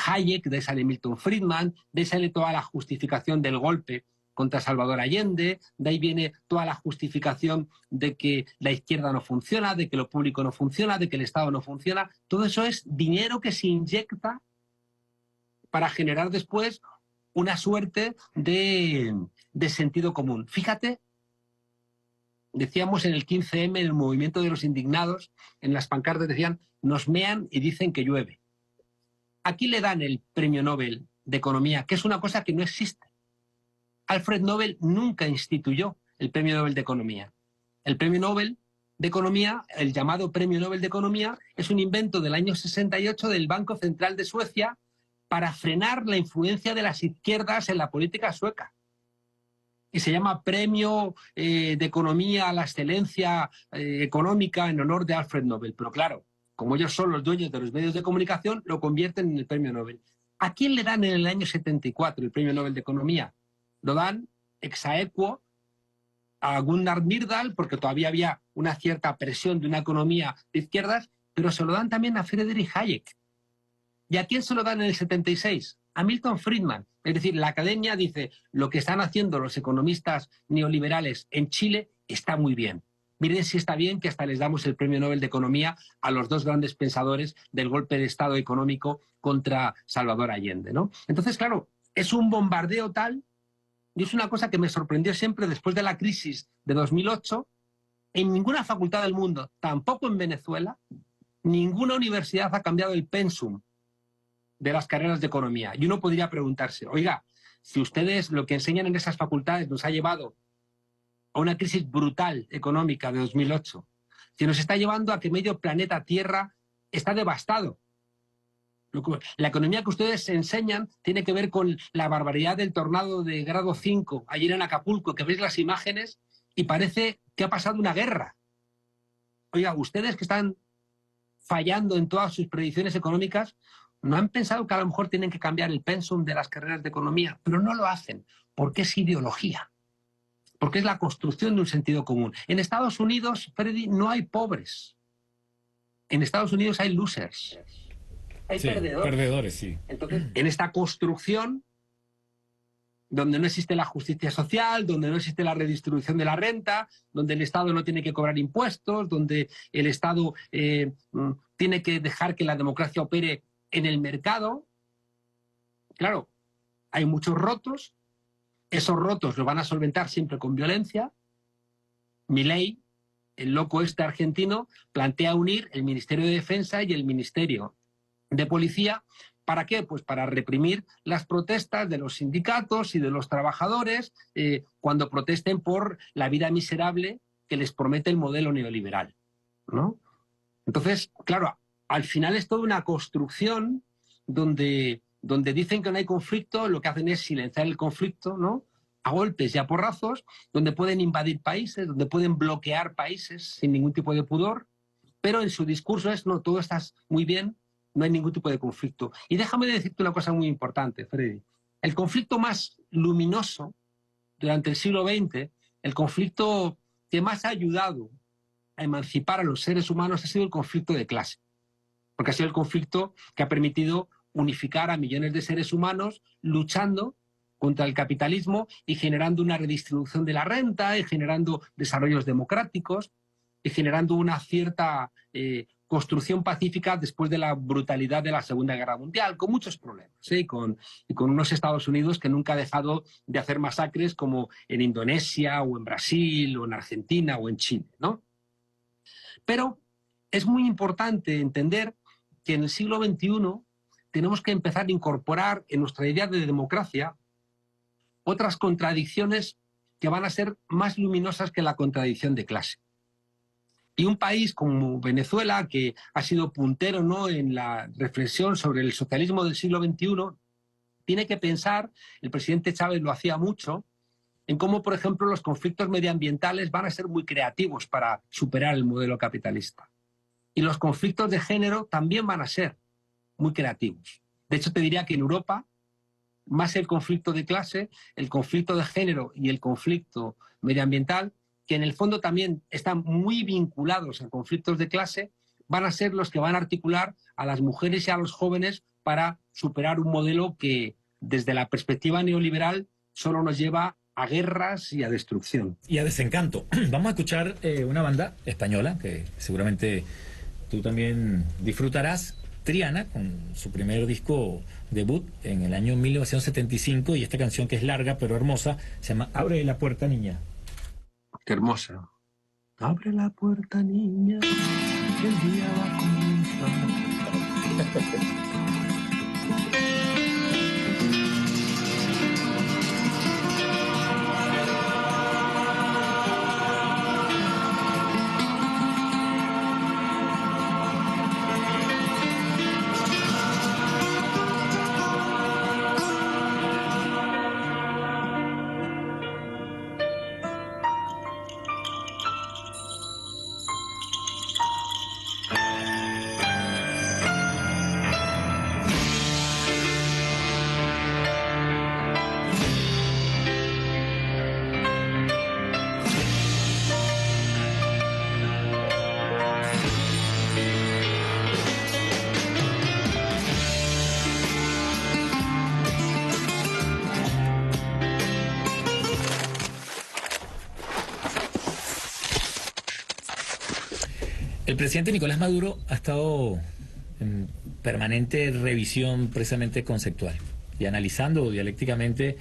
Hayek, de ahí sale Milton Friedman, de ahí sale toda la justificación del golpe contra Salvador Allende, de ahí viene toda la justificación de que la izquierda no funciona, de que lo público no funciona, de que el Estado no funciona. Todo eso es dinero que se inyecta para generar después una suerte de sentido común. Fíjate, decíamos en el 15M, en el movimiento de los indignados, en las pancartas decían, nos mean y dicen que llueve. Aquí le dan el premio Nobel de Economía, que es una cosa que no existe. Alfred Nobel nunca instituyó el premio Nobel de Economía. El premio Nobel de Economía, el llamado premio Nobel de Economía, es un invento del año 68 del Banco Central de Suecia para frenar la influencia de las izquierdas en la política sueca. Y se llama Premio de Economía a la Excelencia Económica en honor de Alfred Nobel. Pero claro, como ellos son los dueños de los medios de comunicación, lo convierten en el premio Nobel. ¿A quién le dan en el año 74 el premio Nobel de Economía? Lo dan ex aequo a Gunnar Myrdal, porque todavía había una cierta presión de una economía de izquierdas, pero se lo dan también a Friedrich Hayek. ¿Y a quién se lo dan en el 76? A Milton Friedman. Es decir, la academia dice, lo que están haciendo los economistas neoliberales en Chile está muy bien. Miren si está bien que hasta les damos el Premio Nobel de Economía a los dos grandes pensadores del golpe de Estado económico contra Salvador Allende, ¿no? Entonces, claro, es un bombardeo tal, y es una cosa que me sorprendió siempre después de la crisis de 2008, en ninguna facultad del mundo, tampoco en Venezuela, ninguna universidad ha cambiado el pensum de las carreras de economía. Y uno podría preguntarse, oiga, si ustedes lo que enseñan en esas facultades nos ha llevado a una crisis brutal económica de 2008, que nos está llevando a que medio planeta Tierra está devastado. La economía que ustedes enseñan tiene que ver con la barbaridad del tornado de grado 5 ayer en Acapulco, que veis las imágenes y parece que ha pasado una guerra. Oiga, ustedes que están fallando en todas sus predicciones económicas, ¿no han pensado que a lo mejor tienen que cambiar el pensum de las carreras de economía? Pero no lo hacen, porque es ideología, porque es la construcción de un sentido común. En Estados Unidos, Freddy, no hay pobres. En Estados Unidos hay losers. Hay perdedores. Perdedores, sí. Entonces, en esta construcción, donde no existe la justicia social, donde no existe la redistribución de la renta, donde el Estado no tiene que cobrar impuestos, donde el Estado tiene que dejar que la democracia opere en el mercado, claro, hay muchos rotos, esos rotos los van a solventar siempre con violencia. Milei, el loco este argentino, plantea unir el Ministerio de Defensa y el Ministerio de Policía. ¿Para qué? Pues para reprimir las protestas de los sindicatos y de los trabajadores cuando protesten por la vida miserable que les promete el modelo neoliberal, ¿no? Entonces, claro, al final es toda una construcción donde dicen que no hay conflicto, lo que hacen es silenciar el conflicto, ¿no? A golpes y a porrazos, donde pueden invadir países, donde pueden bloquear países sin ningún tipo de pudor, pero en su discurso es, no, todo está muy bien, no hay ningún tipo de conflicto. Y déjame decirte una cosa muy importante, Freddy. El conflicto más luminoso durante el siglo XX, el conflicto que más ha ayudado a emancipar a los seres humanos ha sido el conflicto de clase, porque ha sido el conflicto que ha permitido unificar a millones de seres humanos luchando contra el capitalismo y generando una redistribución de la renta y generando desarrollos democráticos y generando una cierta construcción pacífica después de la brutalidad de la Segunda Guerra Mundial, con muchos problemas, ¿sí? y con unos Estados Unidos que nunca ha dejado de hacer masacres como en Indonesia o en Brasil o en Argentina o en Chile, ¿no? Pero es muy importante entender que en el siglo XXI tenemos que empezar a incorporar en nuestra idea de democracia otras contradicciones que van a ser más luminosas que la contradicción de clase. Y un país como Venezuela, que ha sido puntero, ¿no?, en la reflexión sobre el socialismo del siglo XXI, tiene que pensar, el presidente Chávez lo hacía mucho, en cómo, por ejemplo, los conflictos medioambientales van a ser muy creativos para superar el modelo capitalista. Y los conflictos de género también van a ser muy creativos. De hecho, te diría que en Europa, más el conflicto de clase, el conflicto de género y el conflicto medioambiental, que en el fondo también están muy vinculados a conflictos de clase, van a ser los que van a articular a las mujeres y a los jóvenes para superar un modelo que, desde la perspectiva neoliberal, solo nos lleva a guerras y a destrucción. Y a desencanto. Vamos a escuchar una banda española que seguramente tú también disfrutarás, Triana, con su primer disco debut en el año 1975, y esta canción, que es larga pero hermosa, se llama Abre la puerta, niña. Qué hermosa. Abre la puerta, niña, que el día va a comenzar. El presidente Nicolás Maduro ha estado en permanente revisión precisamente conceptual y analizando dialécticamente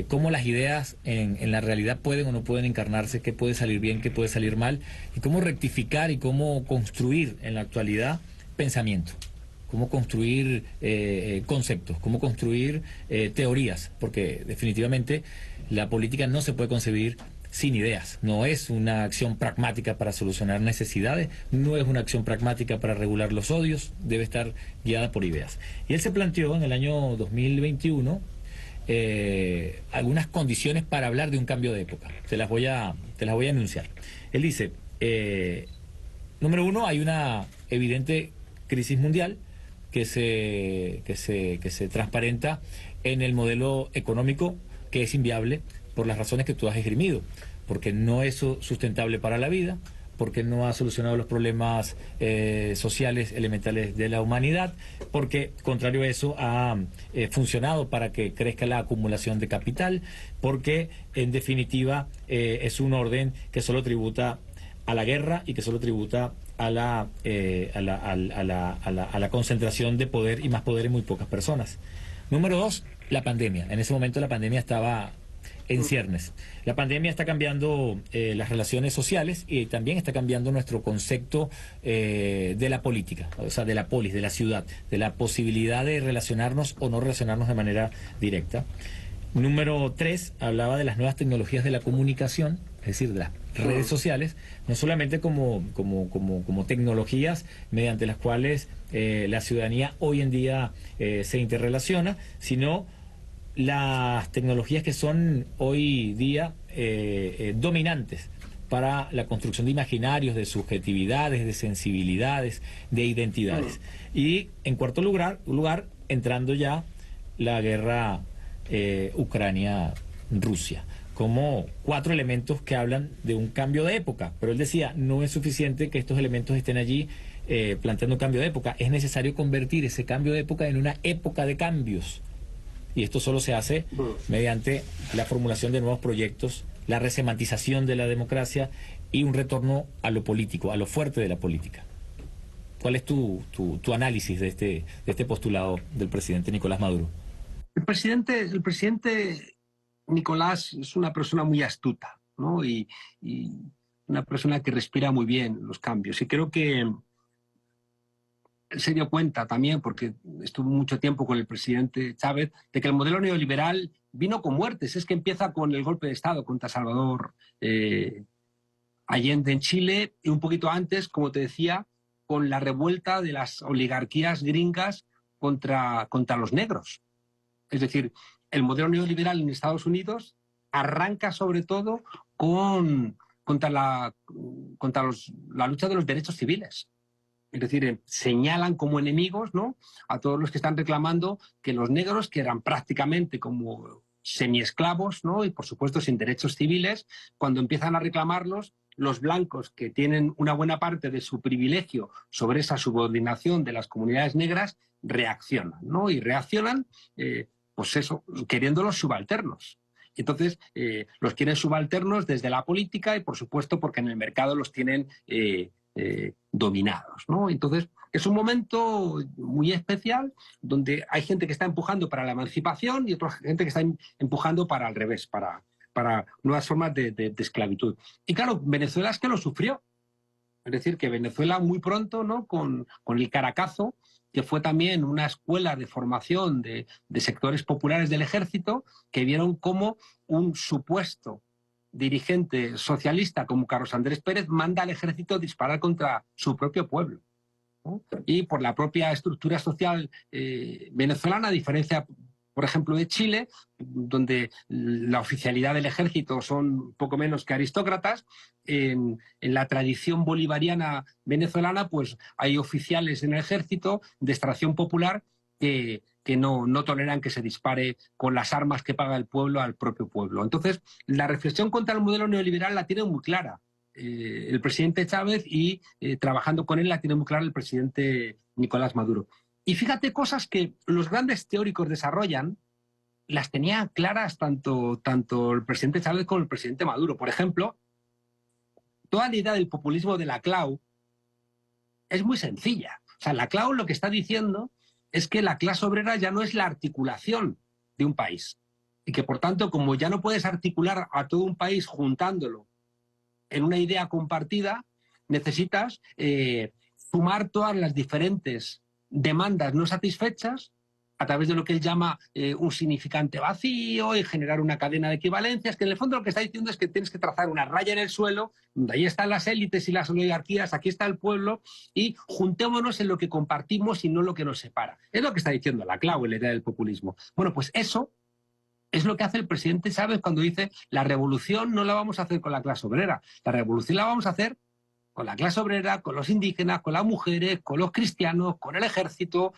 cómo las ideas en la realidad pueden o no pueden encarnarse, qué puede salir bien, qué puede salir mal, y cómo rectificar y cómo construir en la actualidad pensamiento, cómo construir conceptos, cómo construir teorías, porque definitivamente la política no se puede concebir sin ideas. No es una acción pragmática para solucionar necesidades, no es una acción pragmática para regular los odios, debe estar guiada por ideas. Y él se planteó en el año 2021 algunas condiciones para hablar de un cambio de época. Te las voy a enunciar. Él dice, número uno, hay una evidente crisis mundial que se transparenta en el modelo económico, que es inviable por las razones que tú has esgrimido, porque no es sustentable para la vida, porque no ha solucionado los problemas sociales elementales de la humanidad, porque, contrario a eso, ha funcionado para que crezca la acumulación de capital, porque, en definitiva, es un orden que solo tributa a la guerra y que solo tributa a la concentración de poder y más poder en muy pocas personas. Número dos, la pandemia. En ese momento la pandemia estaba en ciernes. La pandemia está cambiando las relaciones sociales y también está cambiando nuestro concepto de la política, o sea, de la polis, de la ciudad, de la posibilidad de relacionarnos o no relacionarnos de manera directa. Número tres, hablaba de las nuevas tecnologías de la comunicación, es decir, de las redes sociales, no solamente como tecnologías mediante las cuales la ciudadanía hoy en día se interrelaciona, sino las tecnologías que son hoy día dominantes para la construcción de imaginarios, de subjetividades, de sensibilidades, de identidades. Y en cuarto lugar, entrando ya la guerra Ucrania-Rusia, como cuatro elementos que hablan de un cambio de época. Pero él decía, no es suficiente que estos elementos estén allí planteando un cambio de época, es necesario convertir ese cambio de época en una época de cambios. Y esto solo se hace mediante la formulación de nuevos proyectos, la resemantización de la democracia y un retorno a lo político, a lo fuerte de la política. ¿Cuál es tu análisis de este postulado del presidente Nicolás Maduro? El presidente Nicolás es una persona muy astuta, ¿no? Y una persona que respira muy bien los cambios. Y creo que él se dio cuenta también, porque estuvo mucho tiempo con el presidente Chávez, de que el modelo neoliberal vino con muertes. Es que empieza con el golpe de Estado contra Salvador Allende en Chile, y un poquito antes, como te decía, con la revuelta de las oligarquías gringas contra los negros. Es decir, el modelo neoliberal en Estados Unidos arranca sobre todo contra la lucha de los derechos civiles. Es decir, señalan como enemigos, ¿no?, a todos los que están reclamando que los negros, que eran prácticamente como semiesclavos, ¿no?, y por supuesto sin derechos civiles, cuando empiezan a reclamarlos, los blancos, que tienen una buena parte de su privilegio sobre esa subordinación de las comunidades negras, reaccionan, ¿no? Y reaccionan, pues eso, queriéndolos subalternos. Entonces, los quieren subalternos desde la política y, por supuesto, porque en el mercado los tienen dominados, ¿no? Entonces, es un momento muy especial donde hay gente que está empujando para la emancipación y otra gente que está empujando para al revés, para nuevas formas de esclavitud. Y claro, Venezuela es que lo sufrió. Es decir, que Venezuela muy pronto, ¿no?, con el Caracazo, que fue también una escuela de formación de sectores populares del ejército, que vieron cómo un supuesto dirigente socialista como Carlos Andrés Pérez manda al ejército disparar contra su propio pueblo, ¿no? Y por la propia estructura social venezolana, a diferencia, por ejemplo, de Chile, donde la oficialidad del ejército son poco menos que aristócratas, en la tradición bolivariana venezolana, pues hay oficiales en el ejército de extracción popular que no toleran que se dispare con las armas que paga el pueblo al propio pueblo. Entonces, la reflexión contra el modelo neoliberal la tiene muy clara el presidente Chávez y trabajando con él la tiene muy clara el presidente Nicolás Maduro. Y fíjate, cosas que los grandes teóricos desarrollan, las tenía claras tanto el presidente Chávez como el presidente Maduro. Por ejemplo, toda la idea del populismo de la CLAU es muy sencilla. O sea, la CLAO lo que está diciendo es que la clase obrera ya no es la articulación de un país. Y que, por tanto, como ya no puedes articular a todo un país juntándolo en una idea compartida, necesitas sumar todas las diferentes demandas no satisfechas a través de lo que él llama un significante vacío y generar una cadena de equivalencias, que en el fondo lo que está diciendo es que tienes que trazar una raya en el suelo, donde ahí están las élites y las oligarquías, aquí está el pueblo, y juntémonos en lo que compartimos y no lo que nos separa. Es lo que está diciendo la CLAO, la idea del populismo. Bueno, pues eso es lo que hace el presidente Chávez cuando dice la revolución no la vamos a hacer con la clase obrera, la revolución la vamos a hacer con la clase obrera, con los indígenas, con las mujeres, con los cristianos, con el ejército,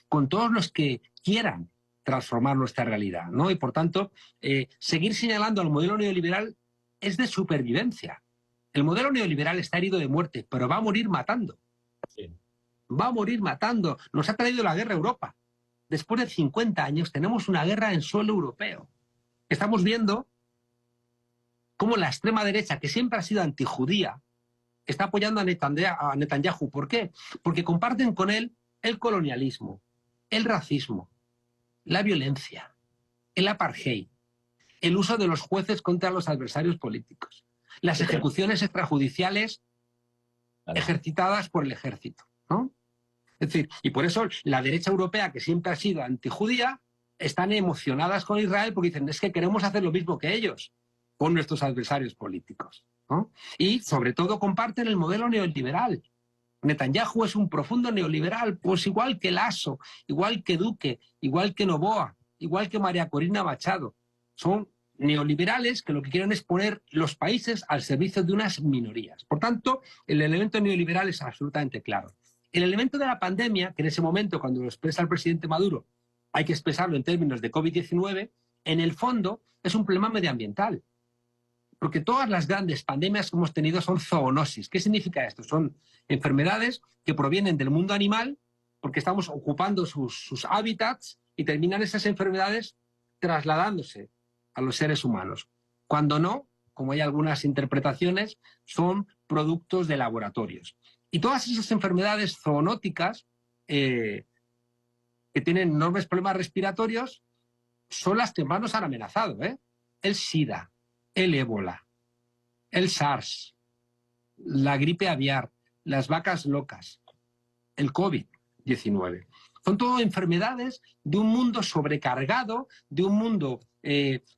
con todos los que quieran transformar nuestra realidad, ¿no? Y por tanto, seguir señalando al modelo neoliberal es de supervivencia. El modelo neoliberal está herido de muerte, pero va a morir matando. Sí. Va a morir matando. Nos ha traído la guerra a Europa. Después de 50 años tenemos una guerra en suelo europeo. Estamos viendo cómo la extrema derecha, que siempre ha sido antijudía, está apoyando a Netanyahu. ¿Por qué? Porque comparten con él el colonialismo, el racismo, la violencia, el apartheid, el uso de los jueces contra los adversarios políticos, las ejecuciones extrajudiciales ejercitadas por el ejército, ¿no? Es decir, y por eso la derecha europea, que siempre ha sido antijudía, están emocionadas con Israel porque dicen, es que queremos hacer lo mismo que ellos con nuestros adversarios políticos, ¿no? Y sobre todo comparten el modelo neoliberal. Netanyahu es un profundo neoliberal, pues igual que Lasso, igual que Duque, igual que Noboa, igual que María Corina Machado. Son neoliberales que lo que quieren es poner los países al servicio de unas minorías. Por tanto, el elemento neoliberal es absolutamente claro. El elemento de la pandemia, que en ese momento, cuando lo expresa el presidente Maduro, hay que expresarlo en términos de COVID-19, en el fondo es un problema medioambiental. Porque todas las grandes pandemias que hemos tenido son zoonosis. ¿Qué significa esto? Son enfermedades que provienen del mundo animal porque estamos ocupando sus hábitats y terminan esas enfermedades trasladándose a los seres humanos. Cuando no, como hay algunas interpretaciones, son productos de laboratorios. Y todas esas enfermedades zoonóticas que tienen enormes problemas respiratorios son las que más nos han amenazado, ¿eh? El SIDA, el ébola, el SARS, la gripe aviar, las vacas locas, el COVID-19. Son todo enfermedades de un mundo sobrecargado, de un mundo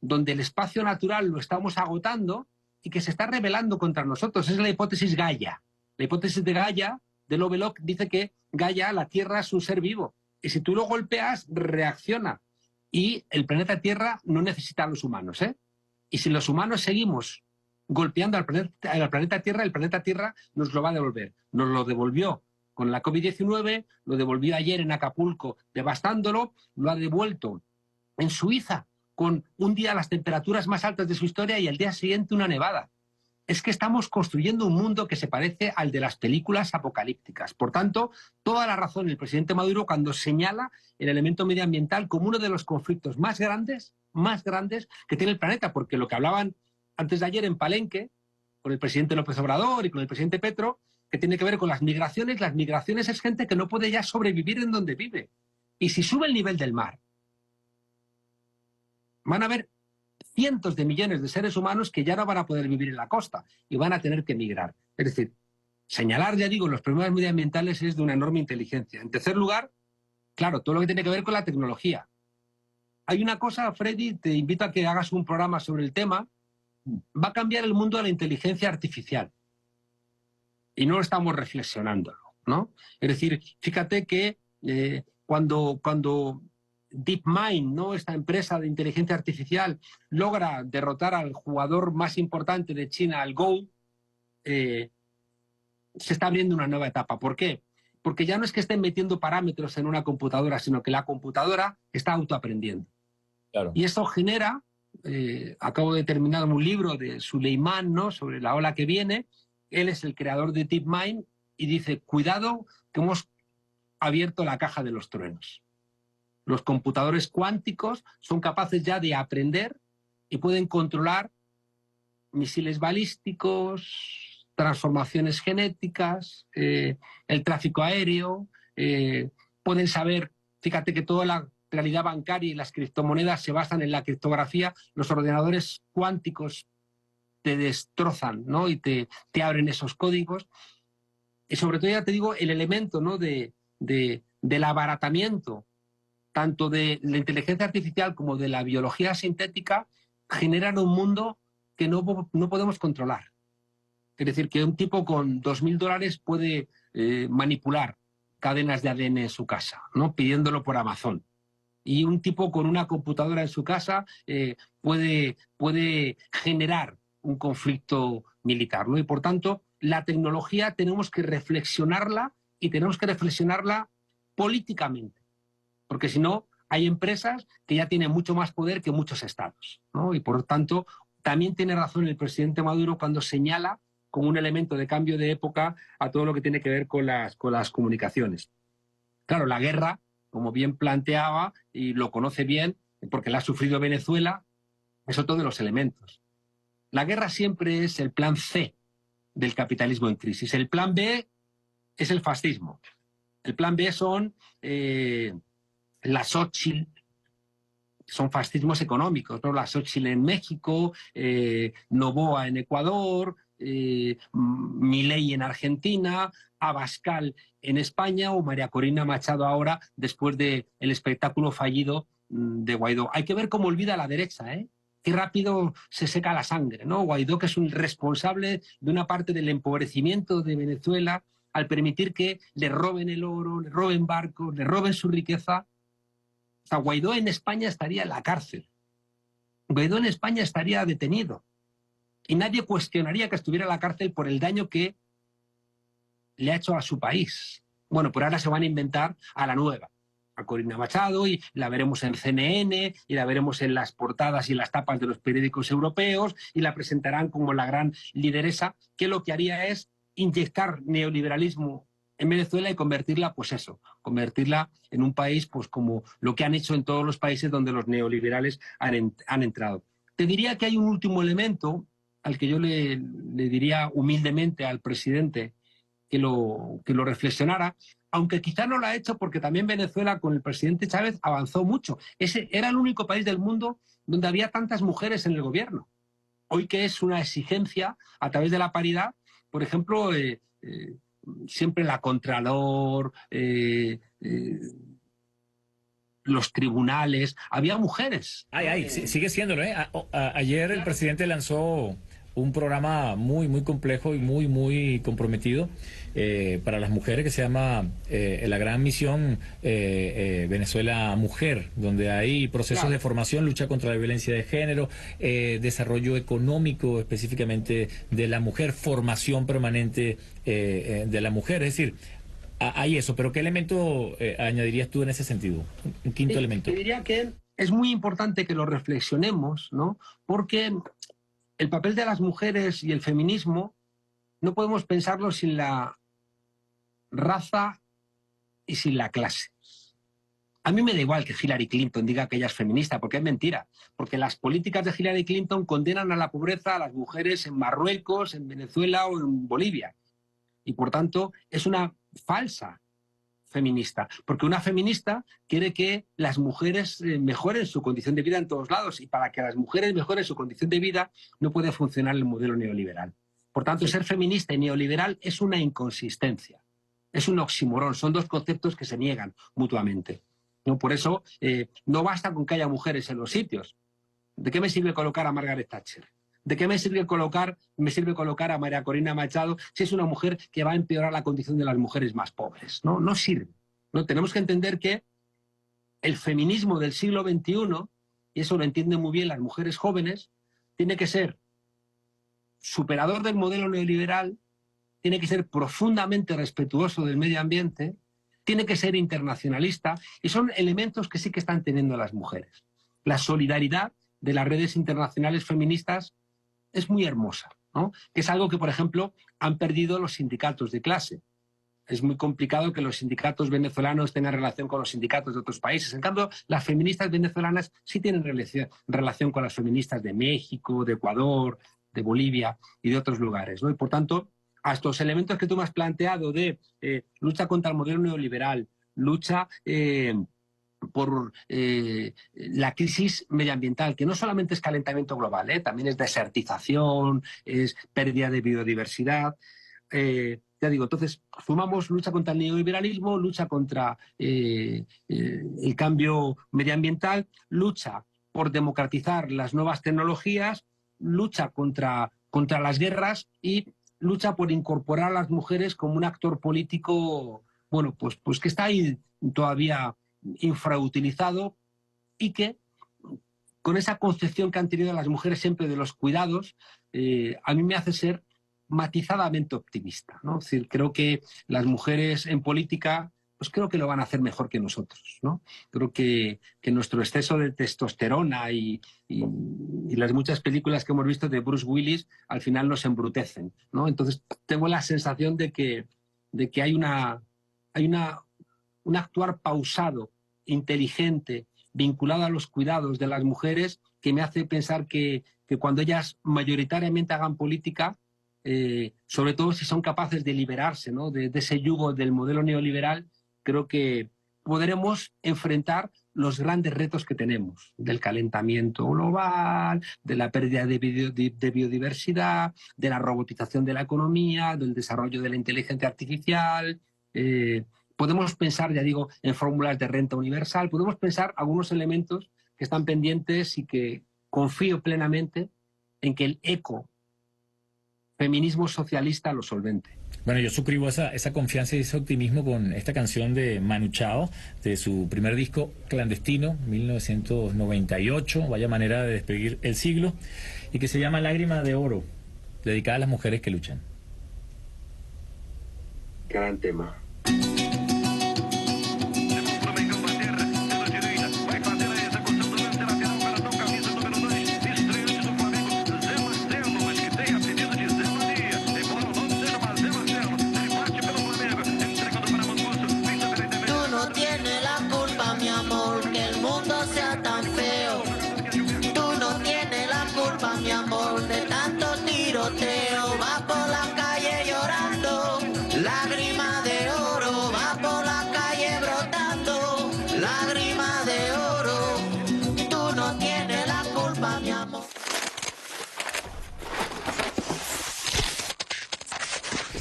donde el espacio natural lo estamos agotando y que se está rebelando contra nosotros. Es la hipótesis Gaia. La hipótesis de Gaia, de Lovelock, dice que Gaia, la Tierra, es un ser vivo. Y si tú lo golpeas, reacciona. Y el planeta Tierra no necesita a los humanos, ¿eh? Y si los humanos seguimos golpeando al planeta Tierra, el planeta Tierra nos lo va a devolver. Nos lo devolvió con la COVID-19, lo devolvió ayer en Acapulco devastándolo, lo ha devuelto en Suiza con un día las temperaturas más altas de su historia y al día siguiente una nevada. Es que estamos construyendo un mundo que se parece al de las películas apocalípticas. Por tanto, toda la razón el presidente Maduro cuando señala el elemento medioambiental como uno de los conflictos más grandes que tiene el planeta, porque lo que hablaban antes de ayer en Palenque, con el presidente López Obrador y con el presidente Petro, que tiene que ver con las migraciones es gente que no puede ya sobrevivir en donde vive. Y si sube el nivel del mar, van a haber cientos de millones de seres humanos que ya no van a poder vivir en la costa y van a tener que emigrar. Es decir, señalar, ya digo, los problemas medioambientales es de una enorme inteligencia. En tercer lugar, claro, todo lo que tiene que ver con la tecnología. Hay una cosa, Freddy, te invito a que hagas un programa sobre el tema. Va a cambiar el mundo de la inteligencia artificial. Y no estamos reflexionándolo, ¿no? Es decir, fíjate que cuando DeepMind, ¿no?, esta empresa de inteligencia artificial, logra derrotar al jugador más importante de China, al Go, se está abriendo una nueva etapa. ¿Por qué? Porque ya no es que estén metiendo parámetros en una computadora, sino que la computadora está autoaprendiendo. Claro. Y esto genera, acabo de terminar un libro de Suleiman, ¿no?, sobre la ola que viene. Él es el creador de DeepMind y dice, cuidado que hemos abierto la caja de los truenos. Los computadores cuánticos son capaces ya de aprender y pueden controlar misiles balísticos, transformaciones genéticas, el tráfico aéreo, pueden saber, fíjate que toda la realidad bancaria y las criptomonedas se basan en la criptografía, los ordenadores cuánticos te destrozan, ¿no? Y te abren esos códigos. Y sobre todo, ya te digo, el elemento, ¿no? del abaratamiento, tanto de la inteligencia artificial como de la biología sintética, generan un mundo que no podemos controlar. Es decir, que un tipo con $2.000 puede manipular cadenas de ADN en su casa, ¿no? Pidiéndolo por Amazon. Y un tipo con una computadora en su casa puede generar un conflicto militar, ¿no? Y por tanto, la tecnología tenemos que reflexionarla y tenemos que reflexionarla políticamente, porque si no, hay empresas que ya tienen mucho más poder que muchos estados, ¿no? Y por tanto, también tiene razón el presidente Maduro cuando señala como un elemento de cambio de época a todo lo que tiene que ver con las comunicaciones. Claro, la guerra, como bien planteaba, y lo conoce bien, porque la ha sufrido Venezuela, es otro de los elementos. La guerra siempre es el plan C del capitalismo en crisis. El plan B es el fascismo. El plan B son las Xochitl, son fascismos económicos, ¿no? La Xochitl en México, Noboa en Ecuador, Milei en Argentina, Abascal en España o María Corina Machado ahora después del espectáculo fallido de Guaidó. Hay que ver cómo olvida la derecha, ¿eh? Qué rápido se seca la sangre, ¿no? Guaidó, que es un responsable de una parte del empobrecimiento de Venezuela al permitir que le roben el oro, le roben barcos, le roben su riqueza. O sea, Guaidó en España estaría en la cárcel. Guaidó en España estaría detenido. Y nadie cuestionaría que estuviera en la cárcel por el daño que le ha hecho a su país. Bueno, por ahora se van a inventar a la nueva, a Corina Machado, y la veremos en CNN, y la veremos en las portadas y las tapas de los periódicos europeos, y la presentarán como la gran lideresa, que lo que haría es inyectar neoliberalismo en Venezuela y convertirla, pues eso, convertirla en un país pues como lo que han hecho en todos los países donde los neoliberales han entrado. Te diría que hay un último elemento al que yo le diría humildemente al presidente que lo reflexionara, aunque quizá no lo ha hecho porque también Venezuela con el presidente Chávez avanzó mucho. Ese era el único país del mundo donde había tantas mujeres en el gobierno. Hoy, que es una exigencia a través de la paridad, por ejemplo, siempre la Contralor, los tribunales, había mujeres. Sigue siéndolo, ¿eh? Ayer el presidente lanzó un programa muy, muy complejo y muy, muy comprometido para las mujeres que se llama la Gran Misión Venezuela Mujer, donde hay procesos de formación, lucha contra la violencia de género, desarrollo económico específicamente de la mujer, formación permanente de la mujer. Es decir, hay eso, pero ¿qué elemento añadirías tú en ese sentido? Un quinto elemento. Te diría que es muy importante que lo reflexionemos, ¿no? Porque el papel de las mujeres y el feminismo no podemos pensarlo sin la raza y sin la clase. A mí me da igual que Hillary Clinton diga que ella es feminista, porque es mentira. Porque las políticas de Hillary Clinton condenan a la pobreza a las mujeres en Marruecos, en Venezuela o en Bolivia. Y por tanto es una falsa feminista, porque una feminista quiere que las mujeres mejoren su condición de vida en todos lados, y para que las mujeres mejoren su condición de vida no puede funcionar el modelo neoliberal. Por tanto, ser feminista y neoliberal es una inconsistencia, es un oxímoron, son dos conceptos que se niegan mutuamente, ¿no? Por eso no basta con que haya mujeres en los sitios. ¿De qué me sirve colocar a Margaret Thatcher? ¿De qué me sirve colocar a María Corina Machado si es una mujer que va a empeorar la condición de las mujeres más pobres? No, no sirve. ¿No? Tenemos que entender que el feminismo del siglo XXI, y eso lo entienden muy bien las mujeres jóvenes, tiene que ser superador del modelo neoliberal, tiene que ser profundamente respetuoso del medio ambiente, tiene que ser internacionalista, y son elementos que sí que están teniendo las mujeres. La solidaridad de las redes internacionales feministas es muy hermosa, ¿no? Que es algo que, por ejemplo, han perdido los sindicatos de clase. Es muy complicado que los sindicatos venezolanos tengan relación con los sindicatos de otros países. En cambio, las feministas venezolanas sí tienen relación con las feministas de México, de Ecuador, de Bolivia y de otros lugares, ¿no? Y por tanto, a estos elementos que tú me has planteado de lucha contra el modelo neoliberal, lucha por la crisis medioambiental, que no solamente es calentamiento global, también es desertización, es pérdida de biodiversidad. Ya digo, entonces sumamos lucha contra el neoliberalismo, lucha contra el cambio medioambiental, lucha por democratizar las nuevas tecnologías, lucha contra las guerras y lucha por incorporar a las mujeres como un actor político, bueno, pues que está ahí todavía infrautilizado y que con esa concepción que han tenido las mujeres siempre de los cuidados, a mí me hace ser matizadamente optimista, ¿no? Es decir, creo que las mujeres en política, pues creo que lo van a hacer mejor que nosotros, ¿no? Creo que nuestro exceso de testosterona y las muchas películas que hemos visto de Bruce Willis al final nos embrutecen, ¿no? Entonces tengo la sensación de que hay un actuar pausado, inteligente, vinculado a los cuidados de las mujeres, que me hace pensar que cuando ellas mayoritariamente hagan política, sobre todo si son capaces de liberarse, ¿no?, de ese yugo del modelo neoliberal, creo que podremos enfrentar los grandes retos que tenemos, del calentamiento global, de la pérdida de biodiversidad, de la robotización de la economía, del desarrollo de la inteligencia artificial. Podemos pensar, ya digo, en fórmulas de renta universal, podemos pensar algunos elementos que están pendientes y que confío plenamente en que el ecofeminismo socialista lo solvente. Bueno, yo suscribo esa confianza y ese optimismo con esta canción de Manu Chao, de su primer disco Clandestino, 1998, vaya manera de despedir el siglo, y que se llama Lágrima de Oro, dedicada a las mujeres que luchan. Gran tema. Va por la calle llorando, lágrima de oro, va por la calle brotando, lágrima de oro, tú no tienes la culpa, mi amor.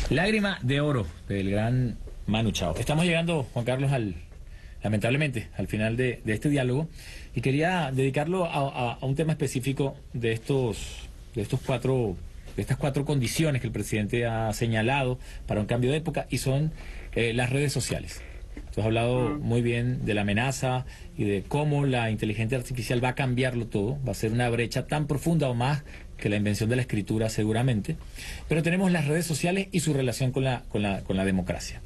Lágrima de Oro, del gran Manu Chao. Estamos llegando, Juan Carlos, lamentablemente, al final de este diálogo, y quería dedicarlo a un tema específico de estas cuatro condiciones que el presidente ha señalado para un cambio de época, y son las redes sociales. Tú has hablado muy bien de la amenaza y de cómo la inteligencia artificial va a cambiarlo todo, va a ser una brecha tan profunda o más que la invención de la escritura seguramente, pero tenemos las redes sociales y su relación con la democracia.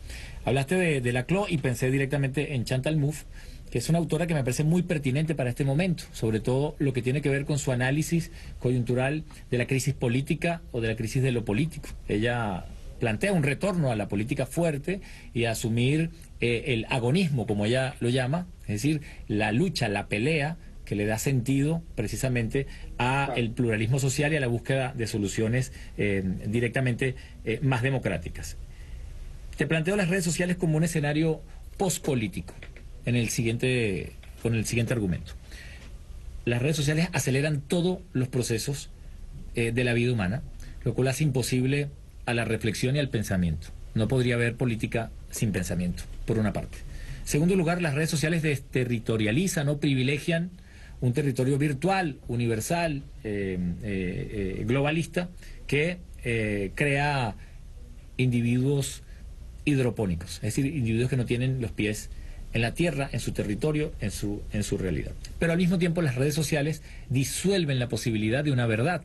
Hablaste de Laclau y pensé directamente en Chantal Mouffe, que es una autora que me parece muy pertinente para este momento, sobre todo lo que tiene que ver con su análisis coyuntural de la crisis política o de la crisis de lo político. Ella plantea un retorno a la política fuerte y a asumir el agonismo, como ella lo llama, es decir, la lucha, la pelea que le da sentido precisamente a el pluralismo social y a la búsqueda de soluciones directamente más democráticas. Te planteo las redes sociales como un escenario pospolítico con el siguiente argumento. Las redes sociales aceleran todos los procesos de la vida humana, lo cual hace imposible a la reflexión y al pensamiento. No podría haber política sin pensamiento, por una parte. En segundo lugar, las redes sociales desterritorializan o privilegian un territorio virtual, universal, globalista, que crea individuos hidropónicos, es decir, individuos que no tienen los pies en la tierra, en su territorio, en su realidad. Pero al mismo tiempo las redes sociales disuelven la posibilidad de una verdad.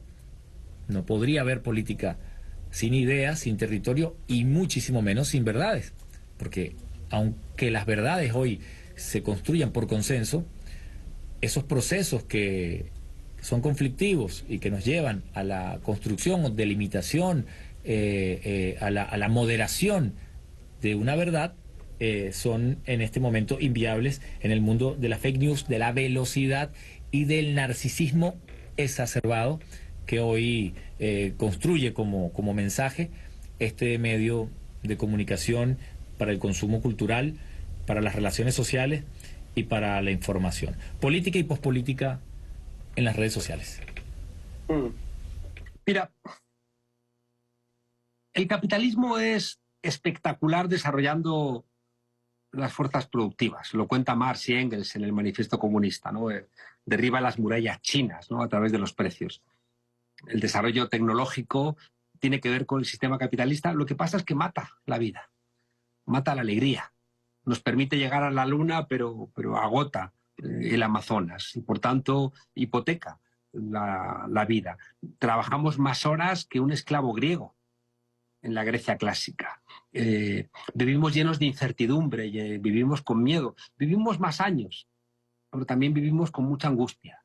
No podría haber política sin ideas, sin territorio y muchísimo menos sin verdades. Porque aunque las verdades hoy se construyan por consenso, esos procesos que son conflictivos y que nos llevan a la construcción o delimitación, a la moderación de una verdad, son en este momento inviables en el mundo de la fake news, de la velocidad y del narcisismo exacerbado que hoy construye como mensaje este medio de comunicación para el consumo cultural, para las relaciones sociales y para la información. Política y pospolítica en las redes sociales. Mira, el capitalismo es espectacular desarrollando las fuerzas productivas. Lo cuenta Marx y Engels en el Manifiesto Comunista, ¿no? Derriba las murallas chinas, ¿no? A través de los precios. El desarrollo tecnológico tiene que ver con el sistema capitalista. Lo que pasa es que mata la vida, mata la alegría. Nos permite llegar a la luna, pero agota el Amazonas y, por tanto, hipoteca la vida. Trabajamos más horas que un esclavo griego en la Grecia clásica. Vivimos llenos de incertidumbre, y, vivimos con miedo. Vivimos más años, pero también vivimos con mucha angustia.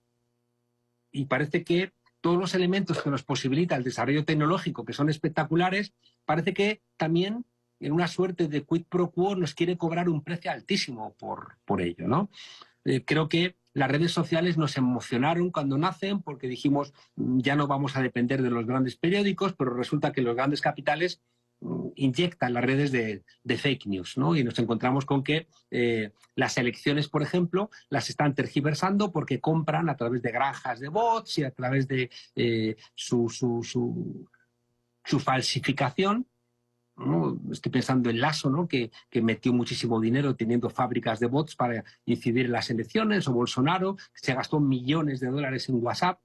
Y parece que todos los elementos que nos posibilita el desarrollo tecnológico, que son espectaculares, parece que también en una suerte de quid pro quo nos quiere cobrar un precio altísimo por ello, ¿no? Creo que las redes sociales nos emocionaron cuando nacen porque dijimos ya no vamos a depender de los grandes periódicos, pero resulta que los grandes capitales inyectan las redes de fake news, ¿no? Y nos encontramos con que las elecciones, por ejemplo, las están tergiversando porque compran a través de granjas de bots y a través de su falsificación, ¿no? Estoy pensando en Lasso, ¿no? que metió muchísimo dinero teniendo fábricas de bots para incidir en las elecciones, o Bolsonaro, que se gastó millones de dólares en WhatsApp.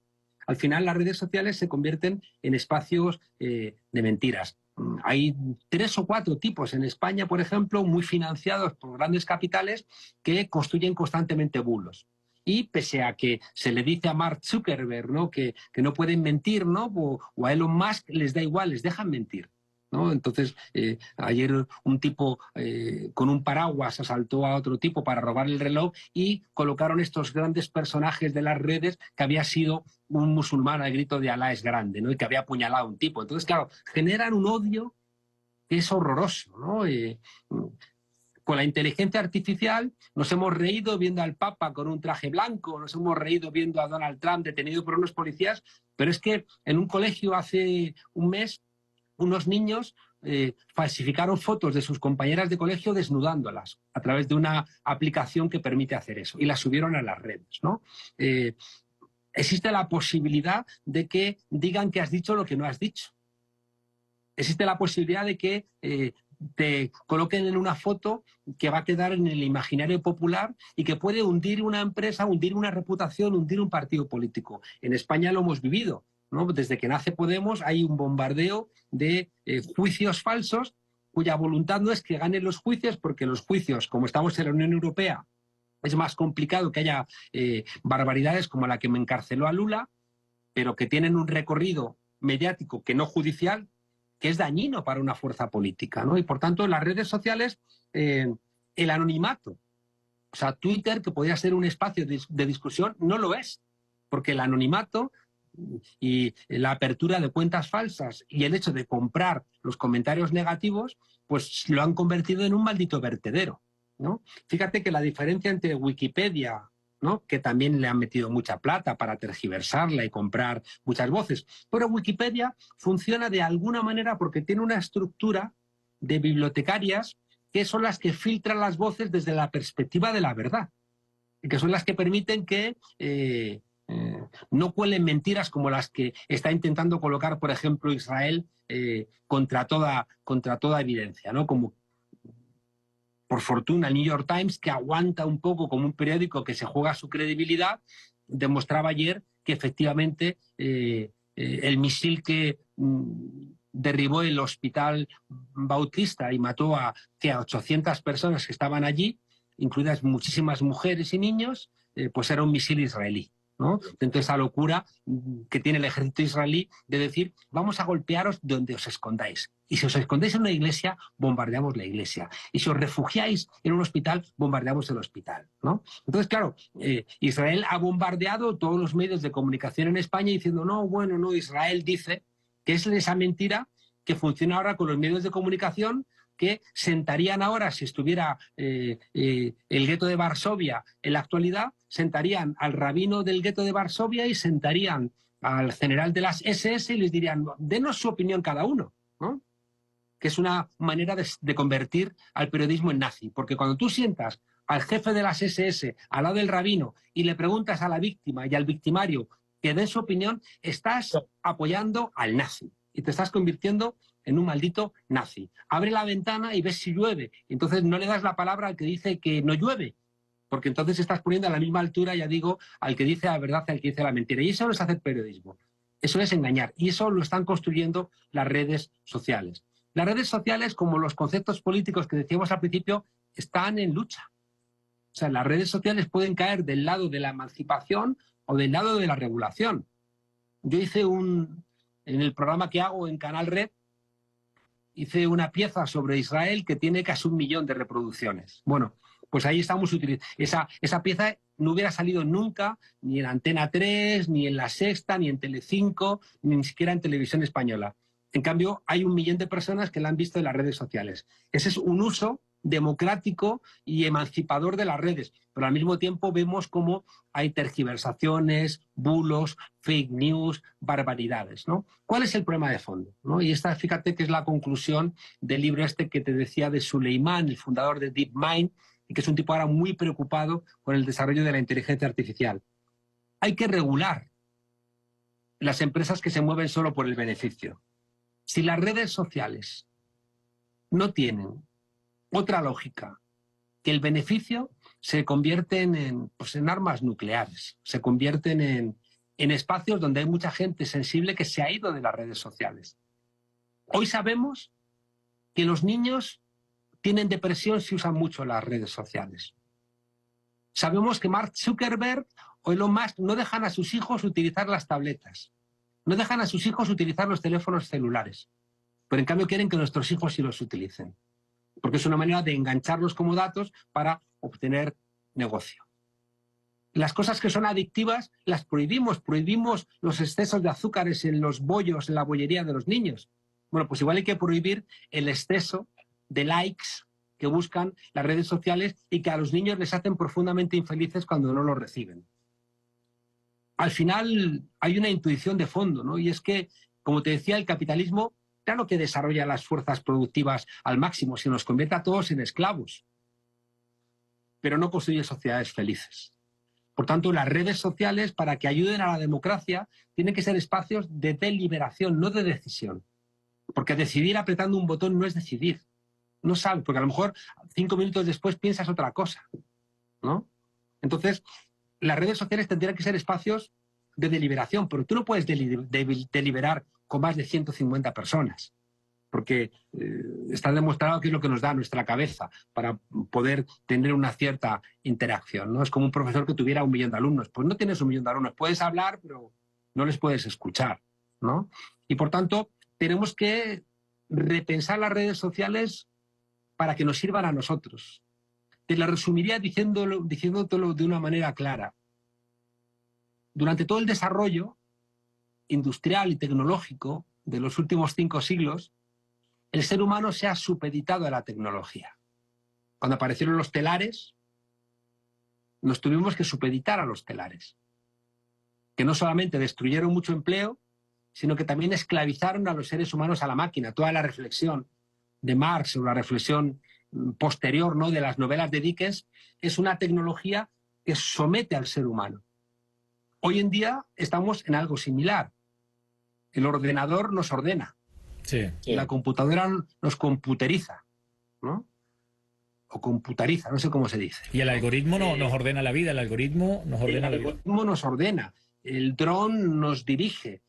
Al final las redes sociales se convierten en espacios de mentiras. Hay 3 o 4 tipos en España, por ejemplo, muy financiados por grandes capitales que construyen constantemente bulos. Y pese a que se le dice a Mark Zuckerberg, ¿no? que no pueden mentir, ¿no? o a Elon Musk les da igual, les dejan mentir, ¿no? Entonces, ayer un tipo con un paraguas asaltó a otro tipo para robar el reloj y colocaron estos grandes personajes de las redes que había sido un musulmán al grito de Alá es grande, ¿no? Y que había apuñalado a un tipo. Entonces, claro, generan un odio que es horroroso, ¿no? Con la inteligencia artificial nos hemos reído viendo al Papa con un traje blanco, nos hemos reído viendo a Donald Trump detenido por unos policías, pero es que en un colegio hace un mes unos niños falsificaron fotos de sus compañeras de colegio desnudándolas a través de una aplicación que permite hacer eso y las subieron a las redes, ¿no? Existe la posibilidad de que digan que has dicho lo que no has dicho. Existe la posibilidad de que te coloquen en una foto que va a quedar en el imaginario popular y que puede hundir una empresa, hundir una reputación, hundir un partido político. En España lo hemos vivido, ¿no? Desde que nace Podemos hay un bombardeo de juicios falsos cuya voluntad no es que ganen los juicios, porque los juicios, como estamos en la Unión Europea, es más complicado que haya barbaridades como la que me encarceló a Lula, pero que tienen un recorrido mediático que no judicial, que es dañino para una fuerza política, ¿no? Y por tanto, en las redes sociales, el anonimato, o sea, Twitter, que podría ser un espacio de discusión, no lo es, porque el anonimato y la apertura de cuentas falsas y el hecho de comprar los comentarios negativos, pues lo han convertido en un maldito vertedero, ¿no? Fíjate que la diferencia entre Wikipedia, ¿no? Que también le han metido mucha plata para tergiversarla y comprar muchas voces, pero Wikipedia funciona de alguna manera porque tiene una estructura de bibliotecarias que son las que filtran las voces desde la perspectiva de la verdad, y que son las que permiten que no cuelen mentiras como las que está intentando colocar, por ejemplo, Israel contra toda evidencia, ¿no? Como, por fortuna, el New York Times, que aguanta un poco como un periódico que se juega su credibilidad, demostraba ayer que efectivamente el misil que derribó el hospital Bautista y mató a 800 personas que estaban allí, incluidas muchísimas mujeres y niños, pues era un misil israelí, ¿no? Dentro de esa locura que tiene el ejército israelí de decir, vamos a golpearos donde os escondáis. Y si os escondéis en una iglesia, bombardeamos la iglesia. Y si os refugiáis en un hospital, bombardeamos el hospital, ¿no? Entonces, claro, Israel ha bombardeado todos los medios de comunicación en España diciendo, no, bueno, no, Israel dice que es esa mentira que funciona ahora con los medios de comunicación, que sentarían ahora, si estuviera el gueto de Varsovia en la actualidad, sentarían al rabino del gueto de Varsovia y sentarían al general de las SS y les dirían, denos su opinión cada uno, ¿no? que es una manera de convertir al periodismo en nazi. Porque cuando tú sientas al jefe de las SS al lado del rabino y le preguntas a la víctima y al victimario que den su opinión, estás apoyando al nazi y te estás convirtiendo en un maldito nazi. Abre la ventana y ves si llueve. Entonces no le das la palabra al que dice que no llueve, porque entonces estás poniendo a la misma altura, ya digo, al que dice la verdad y al que dice la mentira. Y eso no es hacer periodismo, eso es engañar. Y eso lo están construyendo las redes sociales. Las redes sociales, como los conceptos políticos que decíamos al principio, están en lucha. O sea, las redes sociales pueden caer del lado de la emancipación o del lado de la regulación. Yo hice en el programa que hago en Canal Red, hice una pieza sobre Israel que tiene casi 1 millón de reproducciones. Bueno, pues ahí estamos utilizando. Esa pieza no hubiera salido nunca ni en Antena 3, ni en La Sexta, ni en Telecinco, ni siquiera en Televisión Española. En cambio, hay 1 millón de personas que la han visto en las redes sociales. Ese es un uso democrático y emancipador de las redes, pero al mismo tiempo vemos cómo hay tergiversaciones, bulos, fake news, barbaridades, ¿no? ¿Cuál es el problema de fondo, ¿no? Y esta, fíjate que es la conclusión del libro este que te decía de Suleiman, el fundador de DeepMind, y que es un tipo ahora muy preocupado con el desarrollo de la inteligencia artificial. Hay que regular las empresas que se mueven solo por el beneficio. Si las redes sociales no tienen otra lógica que el beneficio, se convierten en armas nucleares, se convierten en espacios donde hay mucha gente sensible que se ha ido de las redes sociales. Hoy sabemos que los niños tienen depresión si usan mucho las redes sociales. Sabemos que Mark Zuckerberg o Elon Musk no dejan a sus hijos utilizar las tabletas, no dejan a sus hijos utilizar los teléfonos celulares, pero en cambio quieren que nuestros hijos sí los utilicen, porque es una manera de engancharlos como datos para obtener negocio. Las cosas que son adictivas las prohibimos, prohibimos los excesos de azúcares en los bollos, en la bollería de los niños. Bueno, pues igual hay que prohibir el exceso de likes que buscan las redes sociales y que a los niños les hacen profundamente infelices cuando no los reciben. Al final hay una intuición de fondo, ¿no? Y es que, como te decía, el capitalismo, claro que desarrolla las fuerzas productivas al máximo, se nos convierte a todos en esclavos, pero no construye sociedades felices. Por tanto, las redes sociales, para que ayuden a la democracia, tienen que ser espacios de deliberación, no de decisión. Porque decidir apretando un botón no es decidir. No sabes, porque a lo mejor 5 minutos después piensas otra cosa, ¿no? Entonces, las redes sociales tendrían que ser espacios de deliberación, pero tú no puedes deliberar con más de 150 personas, porque está demostrado que es lo que nos da nuestra cabeza para poder tener una cierta interacción, ¿no? Es como un profesor que tuviera 1 millón de alumnos. Pues no tienes 1 millón de alumnos, puedes hablar, pero no les puedes escuchar, ¿no? Y por tanto, tenemos que repensar las redes sociales para que nos sirvan a nosotros. Te la resumiría diciéndotelo de una manera clara. Durante todo el desarrollo industrial y tecnológico de los últimos 5 siglos, el ser humano se ha supeditado a la tecnología. Cuando aparecieron los telares, nos tuvimos que supeditar a los telares, que no solamente destruyeron mucho empleo, sino que también esclavizaron a los seres humanos a la máquina. Toda la reflexión de Marx o la reflexión posterior, ¿no?, de las novelas de Dickens, es una tecnología que somete al ser humano. Hoy en día estamos en algo similar. El ordenador nos ordena. Sí. La computadora nos computeriza, ¿no? O computariza, no sé cómo se dice. Y el algoritmo nos ordena la vida, el algoritmo nos ordena la vida. El algoritmo nos ordena, el dron nos dirige.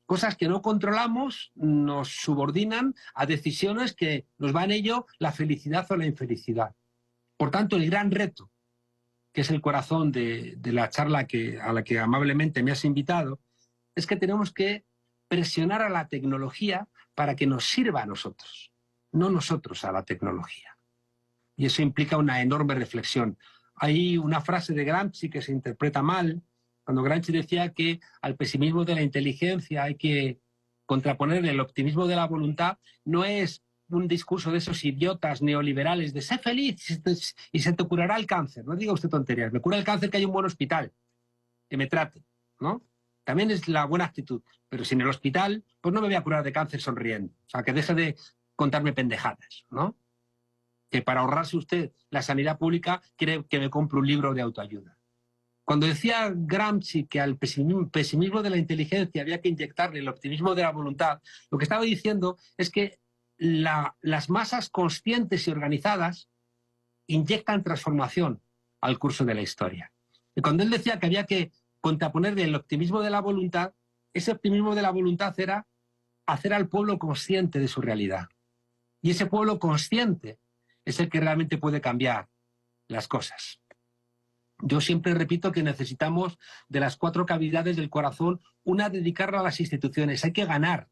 Cosas que no controlamos nos subordinan a decisiones que nos van ello la felicidad o la infelicidad. Por tanto, el gran reto, que es el corazón de la charla a la que amablemente me has invitado, es que tenemos que presionar a la tecnología para que nos sirva a nosotros, no nosotros a la tecnología. Y eso implica una enorme reflexión. Hay una frase de Gramsci que se interpreta mal, cuando Gramsci decía que al pesimismo de la inteligencia hay que contraponerle el optimismo de la voluntad. No es un discurso de esos idiotas neoliberales de sé feliz y se te curará el cáncer. No diga usted tonterías, me cura el cáncer que hay un buen hospital, que me trate, ¿no? También es la buena actitud, pero sin el hospital, pues no me voy a curar de cáncer sonriendo. O sea, que deje de contarme pendejadas, ¿no? Que para ahorrarse usted la sanidad pública quiere que me compre un libro de autoayuda. Cuando decía Gramsci que al pesimismo de la inteligencia había que inyectarle el optimismo de la voluntad, lo que estaba diciendo es que las masas conscientes y organizadas inyectan transformación al curso de la historia. Y cuando él decía que había que contraponerle el optimismo de la voluntad, ese optimismo de la voluntad era hacer al pueblo consciente de su realidad. Y ese pueblo consciente es el que realmente puede cambiar las cosas. Yo siempre repito que necesitamos de las 4 cavidades del corazón, una dedicarla a las instituciones. Hay que ganar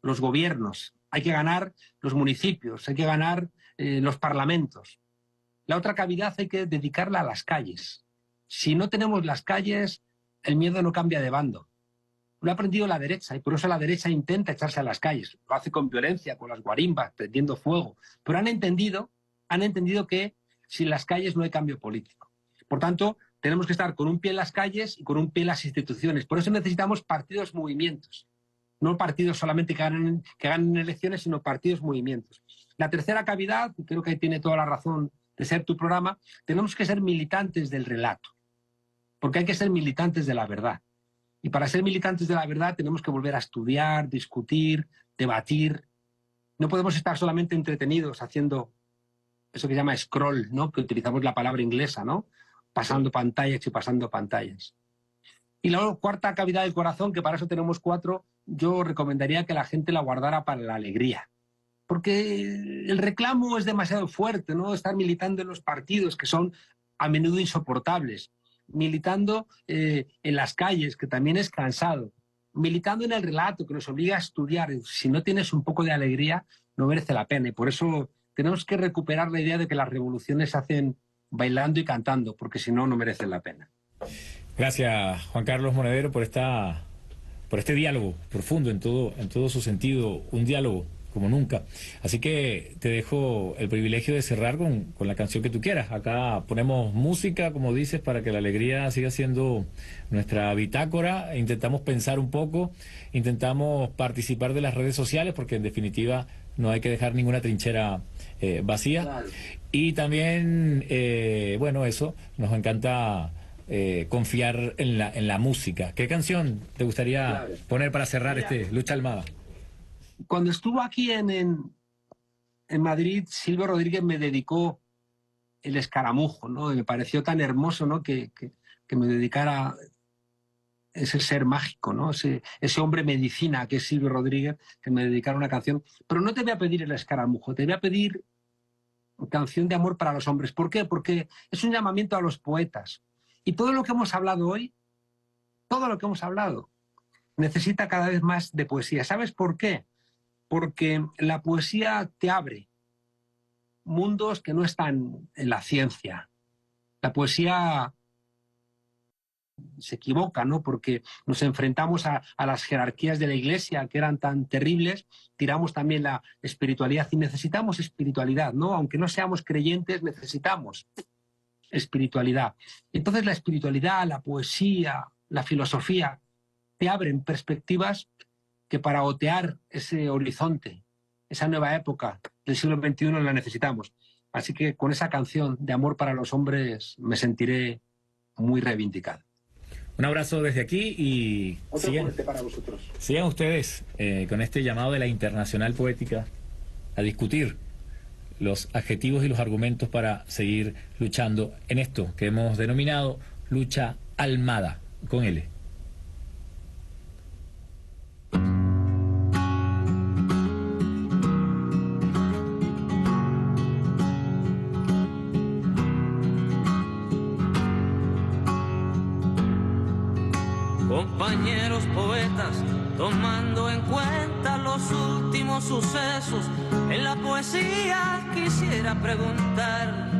los gobiernos, hay que ganar los municipios, hay que ganar los parlamentos. La otra cavidad hay que dedicarla a las calles. Si no tenemos las calles, el miedo no cambia de bando. Lo ha aprendido la derecha y por eso la derecha intenta echarse a las calles. Lo hace con violencia, con las guarimbas, prendiendo fuego. Pero han entendido que sin las calles no hay cambio político. Por tanto, tenemos que estar con un pie en las calles y con un pie en las instituciones. Por eso necesitamos partidos, movimientos. No partidos solamente que ganen elecciones, sino partidos, movimientos. La tercera cavidad, y creo que ahí tiene toda la razón de ser tu programa, tenemos que ser militantes del relato. Porque hay que ser militantes de la verdad. Y para ser militantes de la verdad tenemos que volver a estudiar, discutir, debatir. No podemos estar solamente entretenidos haciendo eso que se llama scroll, ¿no? Que utilizamos la palabra inglesa, ¿no? Pasando pantallas y pasando pantallas. Y la cuarta cavidad del corazón, que para eso tenemos 4, yo recomendaría que la gente la guardara para la alegría. Porque el reclamo es demasiado fuerte, ¿no? Estar militando en los partidos, que son a menudo insoportables. Militando en las calles, que también es cansado. Militando en el relato, que nos obliga a estudiar. Si no tienes un poco de alegría, no merece la pena. Y por eso tenemos que recuperar la idea de que las revoluciones se hacen bailando y cantando, porque si no, no merecen la pena. Gracias, Juan Carlos Monedero, por este diálogo profundo en todo su sentido, un diálogo como nunca. Así que te dejo el privilegio de cerrar con la canción que tú quieras. Acá ponemos música, como dices, para que la alegría siga siendo nuestra bitácora. Intentamos pensar un poco, intentamos participar de las redes sociales, porque en definitiva no hay que dejar ninguna trinchera vacía. Claro. Y también, bueno, eso, nos encanta confiar en la música. ¿Qué canción te gustaría poner para cerrar Lucha Almada? Cuando estuvo aquí en Madrid, Silvio Rodríguez me dedicó El Escaramujo, ¿no? Y me pareció tan hermoso, ¿no? que me dedicara ese ser mágico, ¿no? Ese hombre medicina que es Silvio Rodríguez, que me dedicara una canción. Pero no te voy a pedir El Escaramujo, te voy a pedir Canción de Amor para los Hombres. ¿Por qué? Porque es un llamamiento a los poetas. Y todo lo que hemos hablado hoy, todo lo que hemos hablado, necesita cada vez más de poesía. ¿Sabes por qué? Porque la poesía te abre mundos que no están en la ciencia. La poesía se equivoca, ¿no? Porque nos enfrentamos a las jerarquías de la Iglesia que eran tan terribles, tiramos también la espiritualidad y necesitamos espiritualidad, ¿no? Aunque no seamos creyentes, necesitamos espiritualidad. Entonces la espiritualidad, la poesía, la filosofía te abren perspectivas que para otear ese horizonte, esa nueva época del siglo XXI la necesitamos. Así que con esa canción de Amor para los Hombres me sentiré muy reivindicado. Un abrazo desde aquí y otro fuerte para vosotros. Sigan ustedes con este llamado de la Internacional Poética a discutir los adjetivos y los argumentos para seguir luchando en esto que hemos denominado lucha almada, con L. Compañeros poetas, tomando en cuenta los últimos sucesos, en la poesía quisiera preguntar